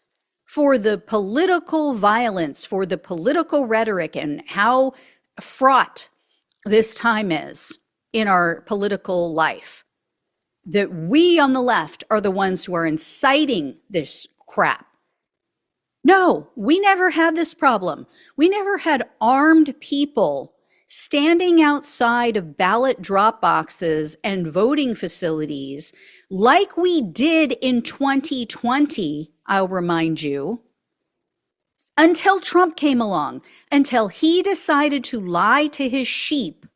for the political violence, for the political rhetoric, and how fraught this time is in our political life. That we on the left are the ones who are inciting this crap. No, we never had this problem. We never had armed people standing outside of ballot drop boxes and voting facilities like we did in 2020, I'll remind you, until Trump came along, until he decided to lie to his sheep,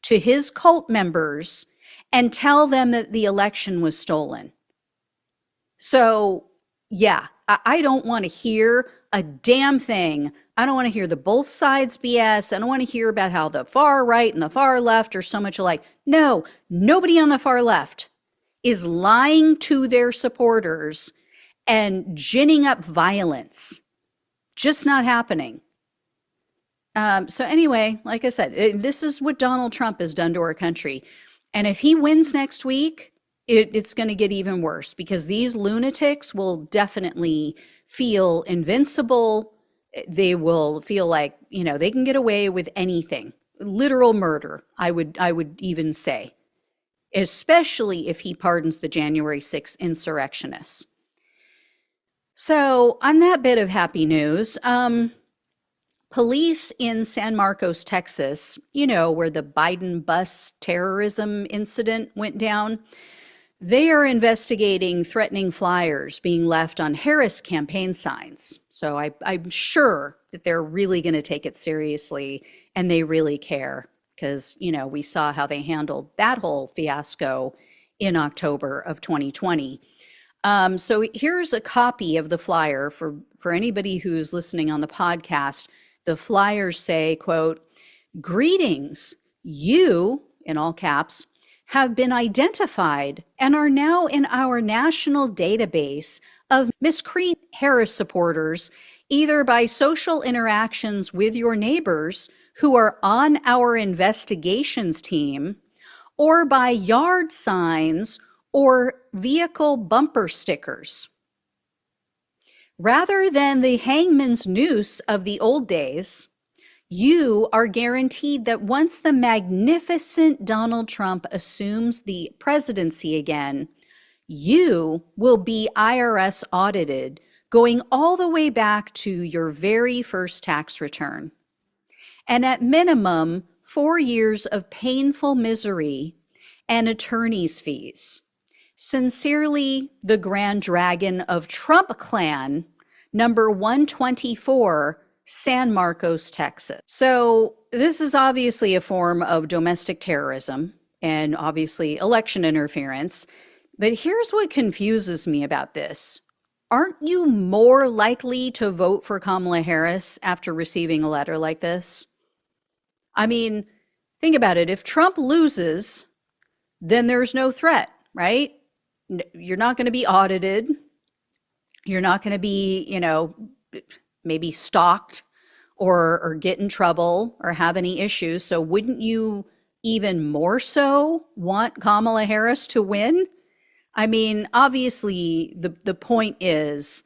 to his cult members, and tell them that the election was stolen. So, yeah, I don't want to hear a damn thing. I don't want to hear the both sides BS. I don't want to hear about how the far right and the far left are so much alike. No, nobody on the far left is lying to their supporters and ginning up violence. Just not happening. So anyway, like I said, this is what Donald Trump has done to our country. And if he wins next week, it's going to get even worse, because these lunatics will definitely feel invincible. They will feel like, they can get away with anything. Literal murder, I would even say, especially if he pardons the January 6th insurrectionists. So on that bit of happy news, police in San Marcos, Texas, where the Biden bus terrorism incident went down, they are investigating threatening flyers being left on Harris campaign signs. So I'm sure that they're really going to take it seriously, and they really care, because, we saw how they handled that whole fiasco in October of 2020. So here's a copy of the flyer for anybody who's listening on the podcast. The flyers say, quote, "Greetings, you," in all caps, "have been identified and are now in our national database of miscreant Harris supporters, either by social interactions with your neighbors who are on our investigations team, or by yard signs or vehicle bumper stickers. Rather than the hangman's noose of the old days, you are guaranteed that once the magnificent Donald Trump assumes the presidency again, you will be IRS audited, going all the way back to your very first tax return. And at minimum, 4 years of painful misery and attorney's fees. Sincerely, the Grand Dragon of Trump Clan, number 124, San Marcos, Texas. So this is obviously a form of domestic terrorism and obviously election interference. But here's what confuses me about this. Aren't you more likely to vote for Kamala Harris after receiving a letter like this? I mean, think about it. If Trump loses, then there's no threat, right? You're not going to be audited. You're not going to be, maybe stalked or get in trouble or have any issues. So wouldn't you even more so want Kamala Harris to win? I mean, obviously, the point is,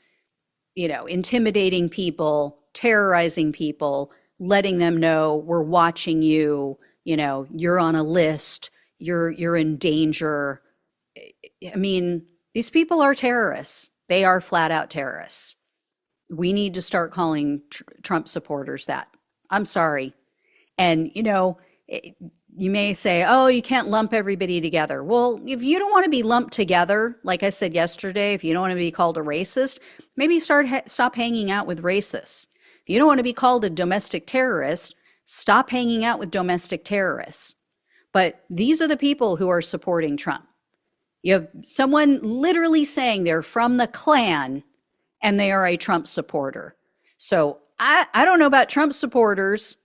intimidating people, terrorizing people, letting them know we're watching you, you're on a list, you're in danger. I mean, these people are terrorists. They are flat out terrorists. We need to start calling Trump supporters that. I'm sorry. And, you may say, oh, you can't lump everybody together. Well, if you don't want to be lumped together, like I said yesterday, if you don't want to be called a racist, maybe stop hanging out with racists. If you don't want to be called a domestic terrorist, stop hanging out with domestic terrorists. But these are the people who are supporting Trump. You have someone literally saying they're from the Klan and they are a Trump supporter. So I don't know about Trump supporters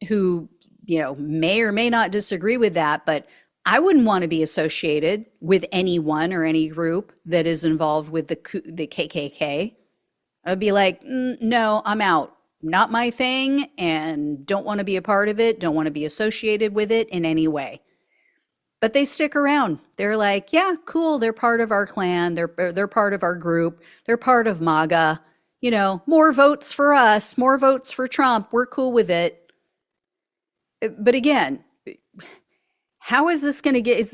who, may or may not disagree with that, but I wouldn't want to be associated with anyone or any group that is involved with the KKK. I'd be like, no, I'm out. Not my thing, and don't want to be a part of it, don't want to be associated with it in any way. But they stick around. They're like, yeah, cool. They're part of our clan. They're part of our group. They're part of MAGA. More votes for us, more votes for Trump. We're cool with it. But again, how is this going to get,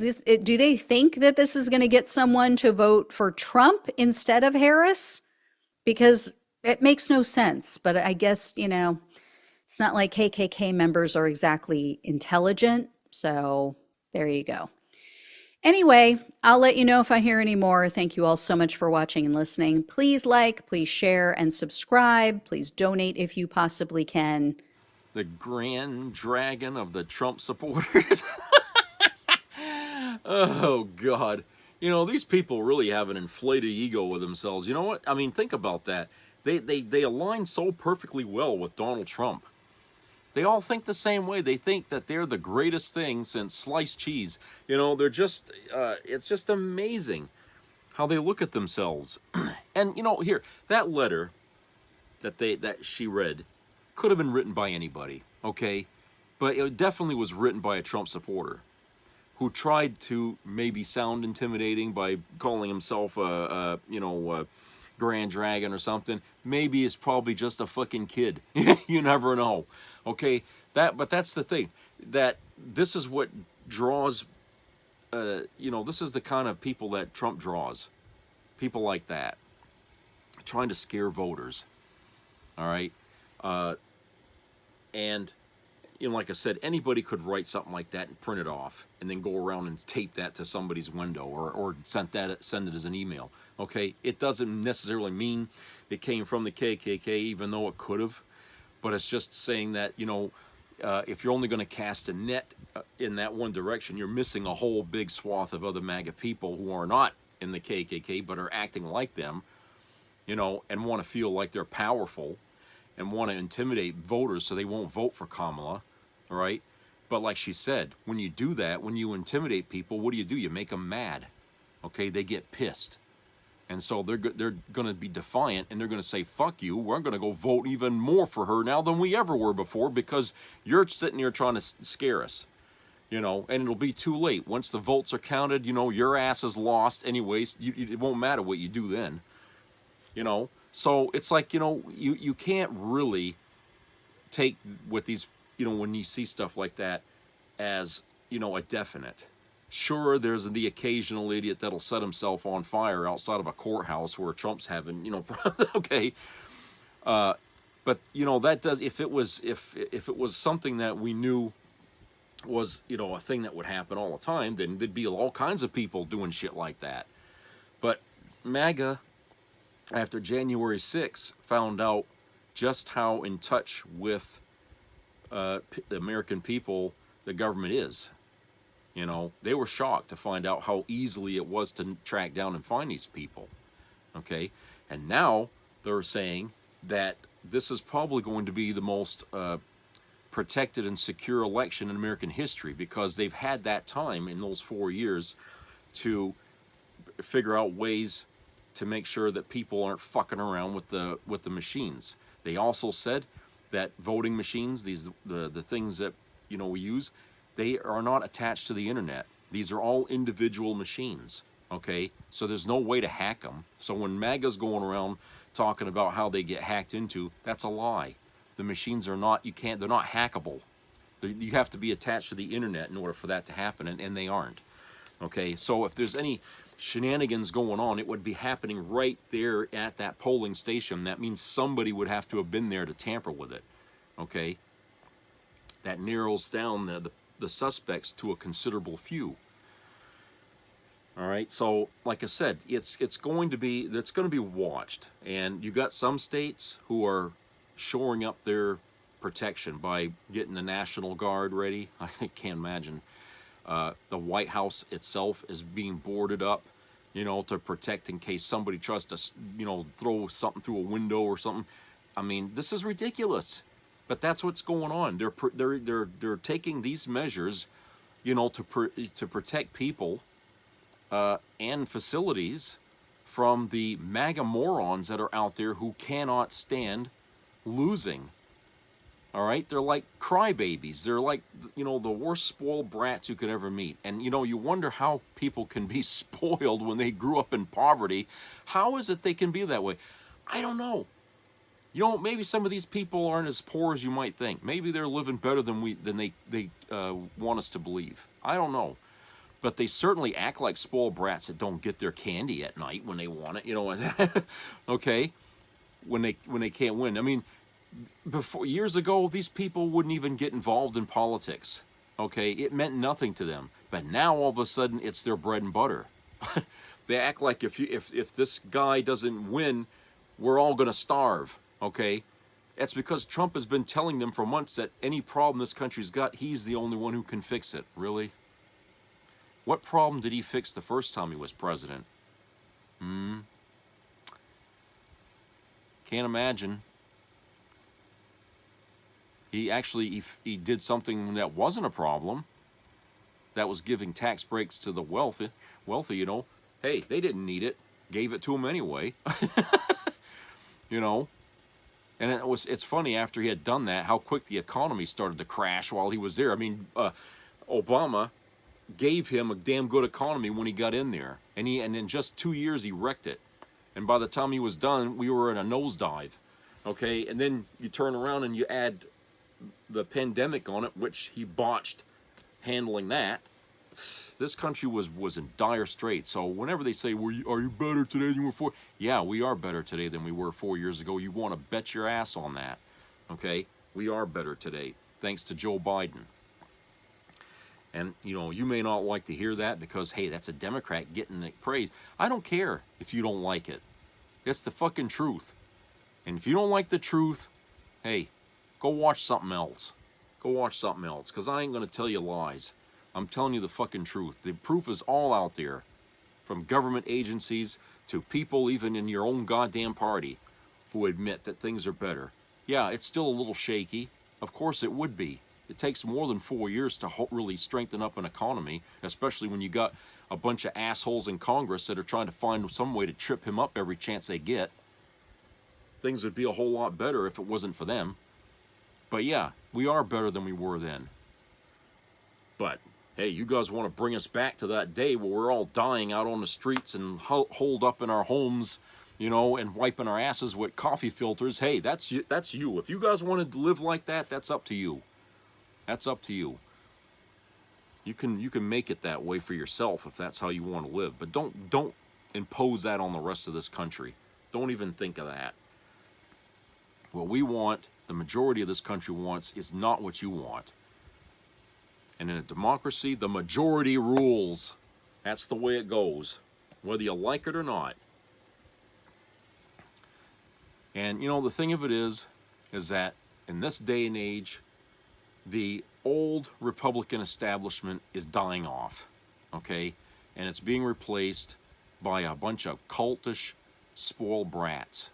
do they think that this is going to get someone to vote for Trump instead of Harris? Because it makes no sense. But I guess, it's not like KKK members are exactly intelligent. So there you go. Anyway, I'll let you know if I hear any more. Thank you all so much for watching and listening. Please like, please share, and subscribe. Please donate if you possibly can. The Grand Dragon of the Trump supporters. Oh, God. These people really have an inflated ego with themselves. You know what? I mean, think about that. They align so perfectly well with Donald Trump. They all think the same way. They think that they're the greatest thing since sliced cheese. They're just, it's just amazing how they look at themselves. And, here, that letter that she read could have been written by anybody, okay? But it definitely was written by a Trump supporter who tried to maybe sound intimidating by calling himself a Grand Dragon or something. Maybe it's probably just a fucking kid. You never know. Okay, but that's the thing, that this is what draws, this is the kind of people that Trump draws. People like that, trying to scare voters. All right, and like I said, anybody could write something like that and print it off, and then go around and tape that to somebody's window, or send it as an email. Okay, it doesn't necessarily mean it came from the KKK, even though it could have. But it's just saying that, if you're only going to cast a net in that one direction, you're missing a whole big swath of other MAGA people who are not in the KKK but are acting like them, and want to feel like they're powerful and want to intimidate voters so they won't vote for Kamala, all right? But like she said, when you do that, when you intimidate people, what do? You make them mad, okay? They get pissed. And so they're going to be defiant, and they're going to say, fuck you, we're going to go vote even more for her now than we ever were before, because you're sitting here trying to scare us, and it'll be too late. Once the votes are counted, your ass is lost anyways. It won't matter what you do then, So it's like, you can't really take what these, when you see stuff like that as, a definite. Sure, there's the occasional idiot that'll set himself on fire outside of a courthouse where Trump's having, okay. But, that does, if it was something that we knew was, a thing that would happen all the time, then there'd be all kinds of people doing shit like that. But MAGA, after January 6th, found out just how in touch with the American people the government is. They were shocked to find out how easily it was to track down and find these people. Okay? And now they're saying that this is probably going to be the most protected and secure election in American history, because they've had that time in those 4 years to figure out ways to make sure that people aren't fucking around with the machines. They also said that voting machines, the things that we use, they are not attached to the internet. These are all individual machines. Okay, so there's no way to hack them. So when MAGA's going around talking about how they get hacked into, that's a lie. The machines are not. They're not hackable. You have to be attached to the internet in order for that to happen, and they aren't. Okay, so if there's any shenanigans going on, it would be happening right there at that polling station. That means somebody would have to have been there to tamper with it. Okay, that narrows down the suspects to a considerable few. All right, so like I said, it's going to be watched, and you got some states who are shoring up their protection by getting the National Guard ready. I can't imagine. The White House itself is being boarded up, to protect in case somebody tries to, throw something through a window or something. I mean, this is ridiculous, but that's what's going on. They're taking these measures, to protect people and facilities from the MAGA morons that are out there who cannot stand losing. All right, they're like crybabies. They're like, the worst spoiled brats you could ever meet. And, you wonder how people can be spoiled when they grew up in poverty. How is it they can be that way? I don't know. Maybe some of these people aren't as poor as you might think. Maybe they're living better than they want us to believe. I don't know. But they certainly act like spoiled brats that don't get their candy at night when they want it. Okay, when they can't win. I mean, years ago, these people wouldn't even get involved in politics. Okay, it meant nothing to them. But now all of a sudden, it's their bread and butter. They act like if this guy doesn't win, we're all going to starve. Okay, that's because Trump has been telling them for months that any problem this country's got, he's the only one who can fix it. Really? What problem did he fix the first time he was president? Can't imagine. He did something that wasn't a problem. That was giving tax breaks to the wealthy. Hey, they didn't need it. Gave it to them anyway. And it's funny, after he had done that, how quick the economy started to crash while he was there. I mean, Obama gave him a damn good economy when he got in there, and in just 2 years he wrecked it. And by the time he was done, we were in a nosedive. Okay, and then you turn around and you add the pandemic on it, which he botched handling that. This country was in dire straits. So whenever they say, are you better today than you were 4? Yeah, we are better today than we were 4 years ago. You want to bet your ass on that. Okay, we are better today, thanks to Joe Biden. And, you may not like to hear that because, hey, that's a Democrat getting praise. I don't care if you don't like it. It's the fucking truth. And if you don't like the truth, hey, go watch something else. Go watch something else, because I ain't going to tell you lies. I'm telling you the fucking truth. The proof is all out there, from government agencies to people even in your own goddamn party who admit that things are better. Yeah, it's still a little shaky. Of course it would be. It takes more than 4 years to really strengthen up an economy, especially when you got a bunch of assholes in Congress that are trying to find some way to trip him up every chance they get. Things would be a whole lot better if it wasn't for them. But yeah, we are better than we were then. But hey, you guys want to bring us back to that day where we're all dying out on the streets and holed up in our homes you know, and wiping our asses with coffee filters. Hey, that's you. That's you. If you guys wanted to live like that, that's up to you. That's up to you. You can make it that way for yourself if that's how you want to live. But don't impose that on the rest of this country. Don't even think of that. What we want, the majority of this country wants, is not what you want. And in a democracy, the majority rules. That's the way it goes, whether you like it or not. And, you know, the thing of it is that in this day and age, the old Republican establishment is dying off, okay? And it's being replaced by a bunch of cultish, spoiled brats,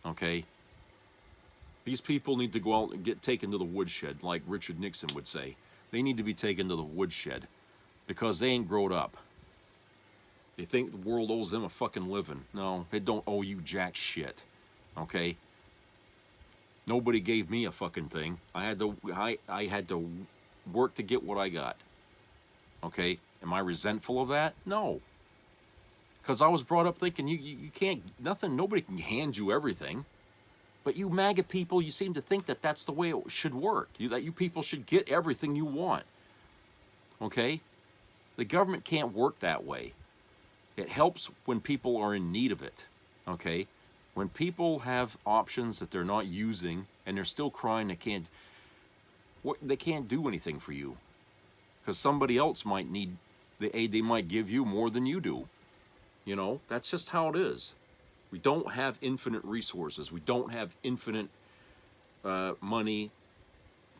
okay? These people need to go out and get taken to the woodshed, like Richard Nixon would say. They need to be taken to the woodshed because they ain't growed up. They think the world owes them a fucking living. No, it don't owe you jack shit, okay? Nobody gave me a fucking thing. I had to work to get what I got. Okay? Am I resentful of that? No. Because I was brought up thinking you can't, nobody can hand you everything. But you MAGA people, you seem to think that that's the way it should work. That you people should get everything you want. Okay? The government can't work that way. It helps when people are in need of it. Okay? When people have options that they're not using and they're still crying they can't do anything for you. Because somebody else might need the aid they might give you more than you do. You know, that's just how it is. We don't have infinite resources. We don't have infinite money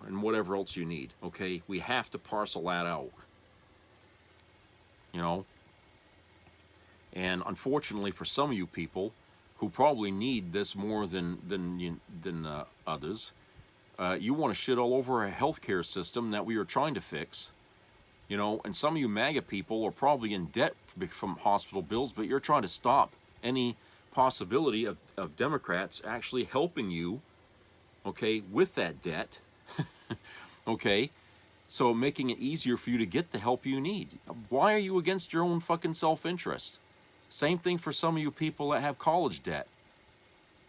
and whatever else you need, okay? We have to parcel that out. You know? And unfortunately for some of you people who probably need this more than others, you want to shit all over a healthcare system that we are trying to fix. You know, and some of you MAGA people are probably in debt from hospital bills, but you're trying to stop any possibility of Democrats actually helping you, okay, with that debt, okay? So making it easier for you to get the help you need. Why are you against your own fucking self-interest? Same thing for some of you people that have college debt.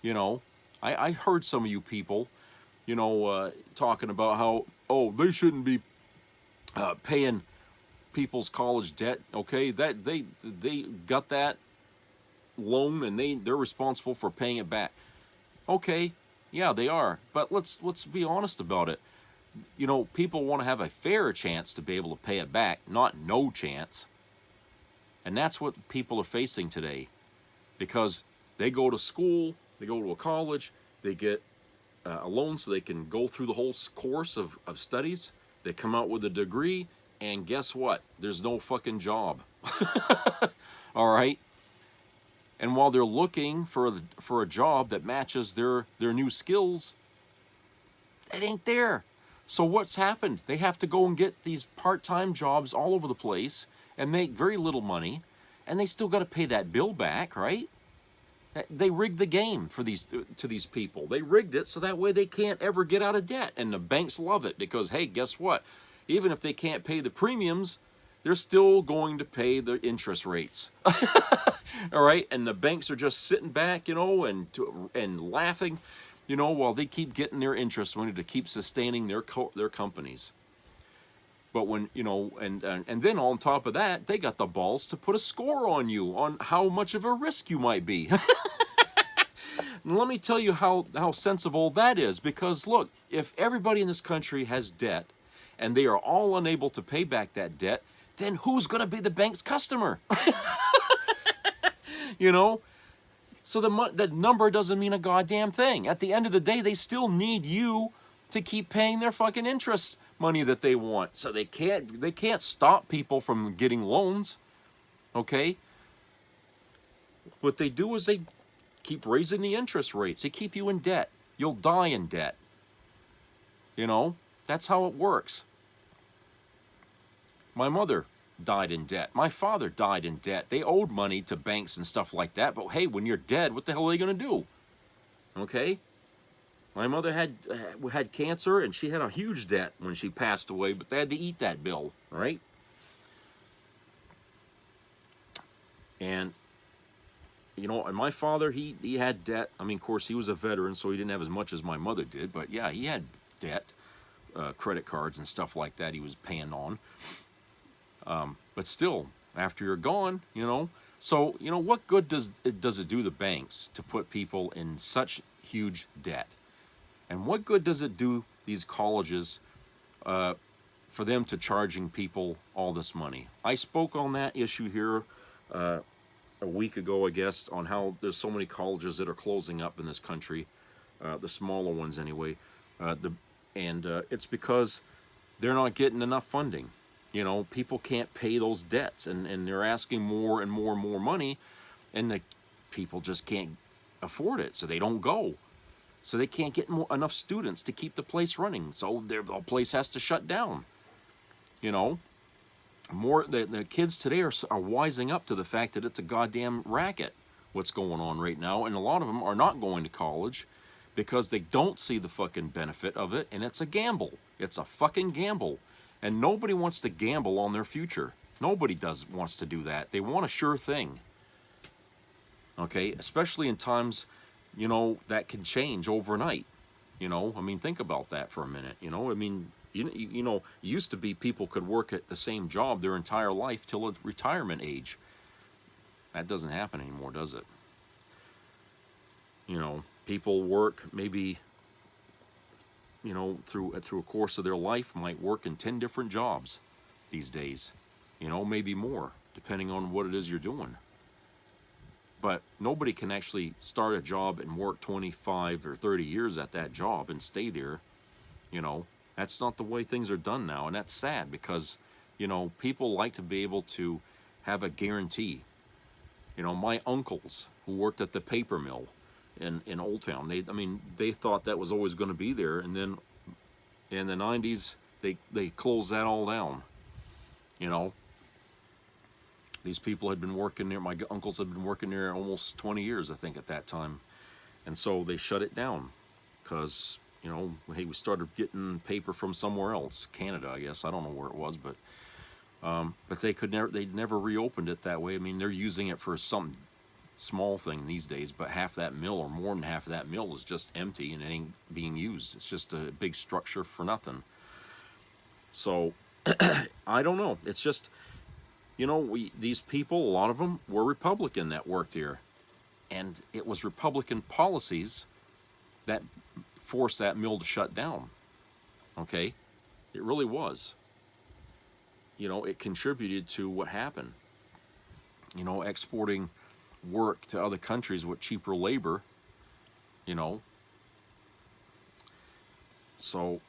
You know, I heard some of you people, you know, talking about how, oh, they shouldn't be paying people's college debt, okay? That they got that loan and they're responsible for paying it back. Okay, yeah, they are. But let's be honest about it. You know, people want to have a fair chance to be able to pay it back, not no chance. And that's what people are facing today. Because they go to school, they go to a college, they get a loan so they can go through the whole course of studies. They come out with a degree, and guess what? There's no fucking job. All right? And while they're looking for a job that matches their new skills, it ain't there. So what's happened? They have to go and get these part-time jobs all over the place and make very little money, and they still got to pay that bill back, right? They rigged the game for these people. They rigged it so that way they can't ever get out of debt, and the banks love it because, hey, guess what? Even if they can't pay the premiums, they're still going to pay the interest rates. All right, and the banks are just sitting back, you know, and laughing, you know, while they keep getting their interest money to keep sustaining their companies. But when, you know, and then on top of that, they got the balls to put a score on you on how much of a risk you might be. And let me tell you how sensible that is. Because look, if everybody in this country has debt and they are all unable to pay back that debt, then who's going to be the bank's customer? You know? So that number doesn't mean a goddamn thing. At the end of the day, they still need you to keep paying their fucking interest money that they want. So they can't stop people from getting loans. Okay? What they do is they keep raising the interest rates. They keep you in debt. You'll die in debt. You know? That's how it works. My mother died in debt. My father died in debt. They owed money to banks and stuff like that. But hey, when you're dead, what the hell are they going to do? Okay? My mother had cancer, and she had a huge debt when she passed away, but they had to eat that bill, right? And You know, and my father, he had debt. I mean, of course, he was a veteran, so he didn't have as much as my mother did. But yeah, he had debt, credit cards and stuff like that he was paying on. But still, after you're gone, you know. So, you know, what good does it do the banks to put people in such huge debt? And what good does it do these colleges for them to charging people all this money? I spoke on that issue here a week ago, I guess, on how there's so many colleges that are closing up in this country, the smaller ones anyway. It's because they're not getting enough funding. You know, people can't pay those debts, and they're asking more and more and more money, and the people just can't afford it, so they don't go. So they can't get enough students to keep the place running, so the place has to shut down. You know, the kids today are wising up to the fact that it's a goddamn racket what's going on right now, and a lot of them are not going to college because they don't see the fucking benefit of it, and it's a gamble. It's a fucking gamble. And nobody wants to gamble on their future. Nobody wants to do that. They want a sure thing. Okay, especially in times, you know, that can change overnight. You know, I mean, think about that for a minute. You know, I mean, you know, it used to be people could work at the same job their entire life till a retirement age. That doesn't happen anymore, does it? You know, people work maybe, you know, through a course of their life, might work in 10 different jobs these days. You know, maybe more, depending on what it is you're doing. But nobody can actually start a job and work 25 or 30 years at that job and stay there. You know, that's not the way things are done now, and that's sad because, you know, people like to be able to have a guarantee. You know, my uncles who worked at the paper mill in Old Town, they thought that was always going to be there, and then in the 90s they closed that all down. You know, these people had been working there, my uncles had been working there almost 20 years, I think, at that time, and so they shut it down because, you know, hey, we started getting paper from somewhere else, Canada, I guess. I don't know where it was, but they never reopened it that way. I mean, they're using it for some small thing these days, but half that mill or more than half of that mill is just empty and it ain't being used. It's just a big structure for nothing. So I don't know. It's just, you know, these people, a lot of them were Republican that worked here, and it was Republican policies that forced that mill to shut down. Okay, it really was. You know, it contributed to what happened. You know, exporting work to other countries with cheaper labor, you know. So,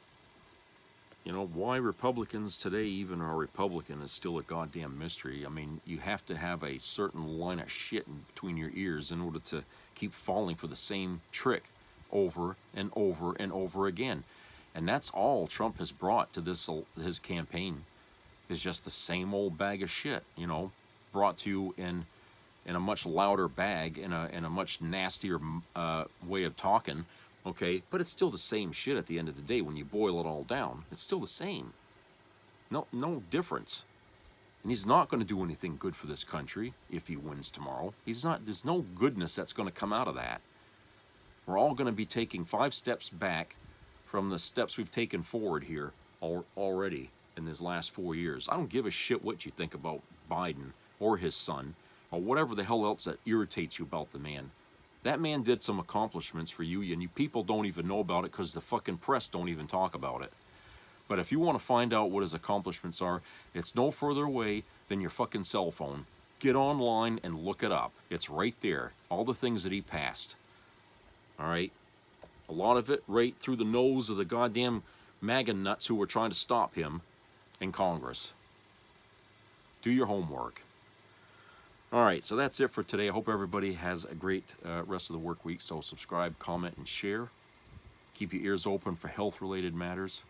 you know, why Republicans today even are Republican is still a goddamn mystery. I mean, you have to have a certain line of shit in between your ears in order to keep falling for the same trick over and over and over again. And that's all Trump has brought to his campaign, is just the same old bag of shit, you know, brought to you in a much louder bag, in a much nastier way of talking, okay? But it's still the same shit at the end of the day when you boil it all down. It's still the same. No difference. And he's not going to do anything good for this country if he wins tomorrow. There's no goodness that's going to come out of that. We're all going to be taking 5 steps back from the steps we've taken forward here already in these last 4 years. I don't give a shit what you think about Biden or his son, or whatever the hell else that irritates you about the man. That man did some accomplishments for you, and you people don't even know about it because the fucking press don't even talk about it. But if you want to find out what his accomplishments are, it's no further away than your fucking cell phone. Get online and look it up. It's right there. All the things that he passed. All right? A lot of it right through the nose of the goddamn MAGA nuts who were trying to stop him in Congress. Do your homework. All right, so that's it for today. I hope everybody has a great rest of the work week. So subscribe, comment, and share. Keep your ears open for health-related matters.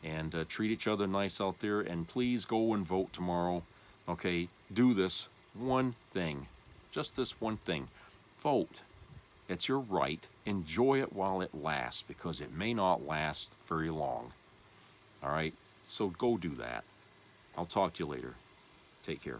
And treat each other nice out there. And please go and vote tomorrow. Okay, do this one thing. Just this one thing. Vote. It's your right. Enjoy it while it lasts, because it may not last very long. All right, so go do that. I'll talk to you later. Take care.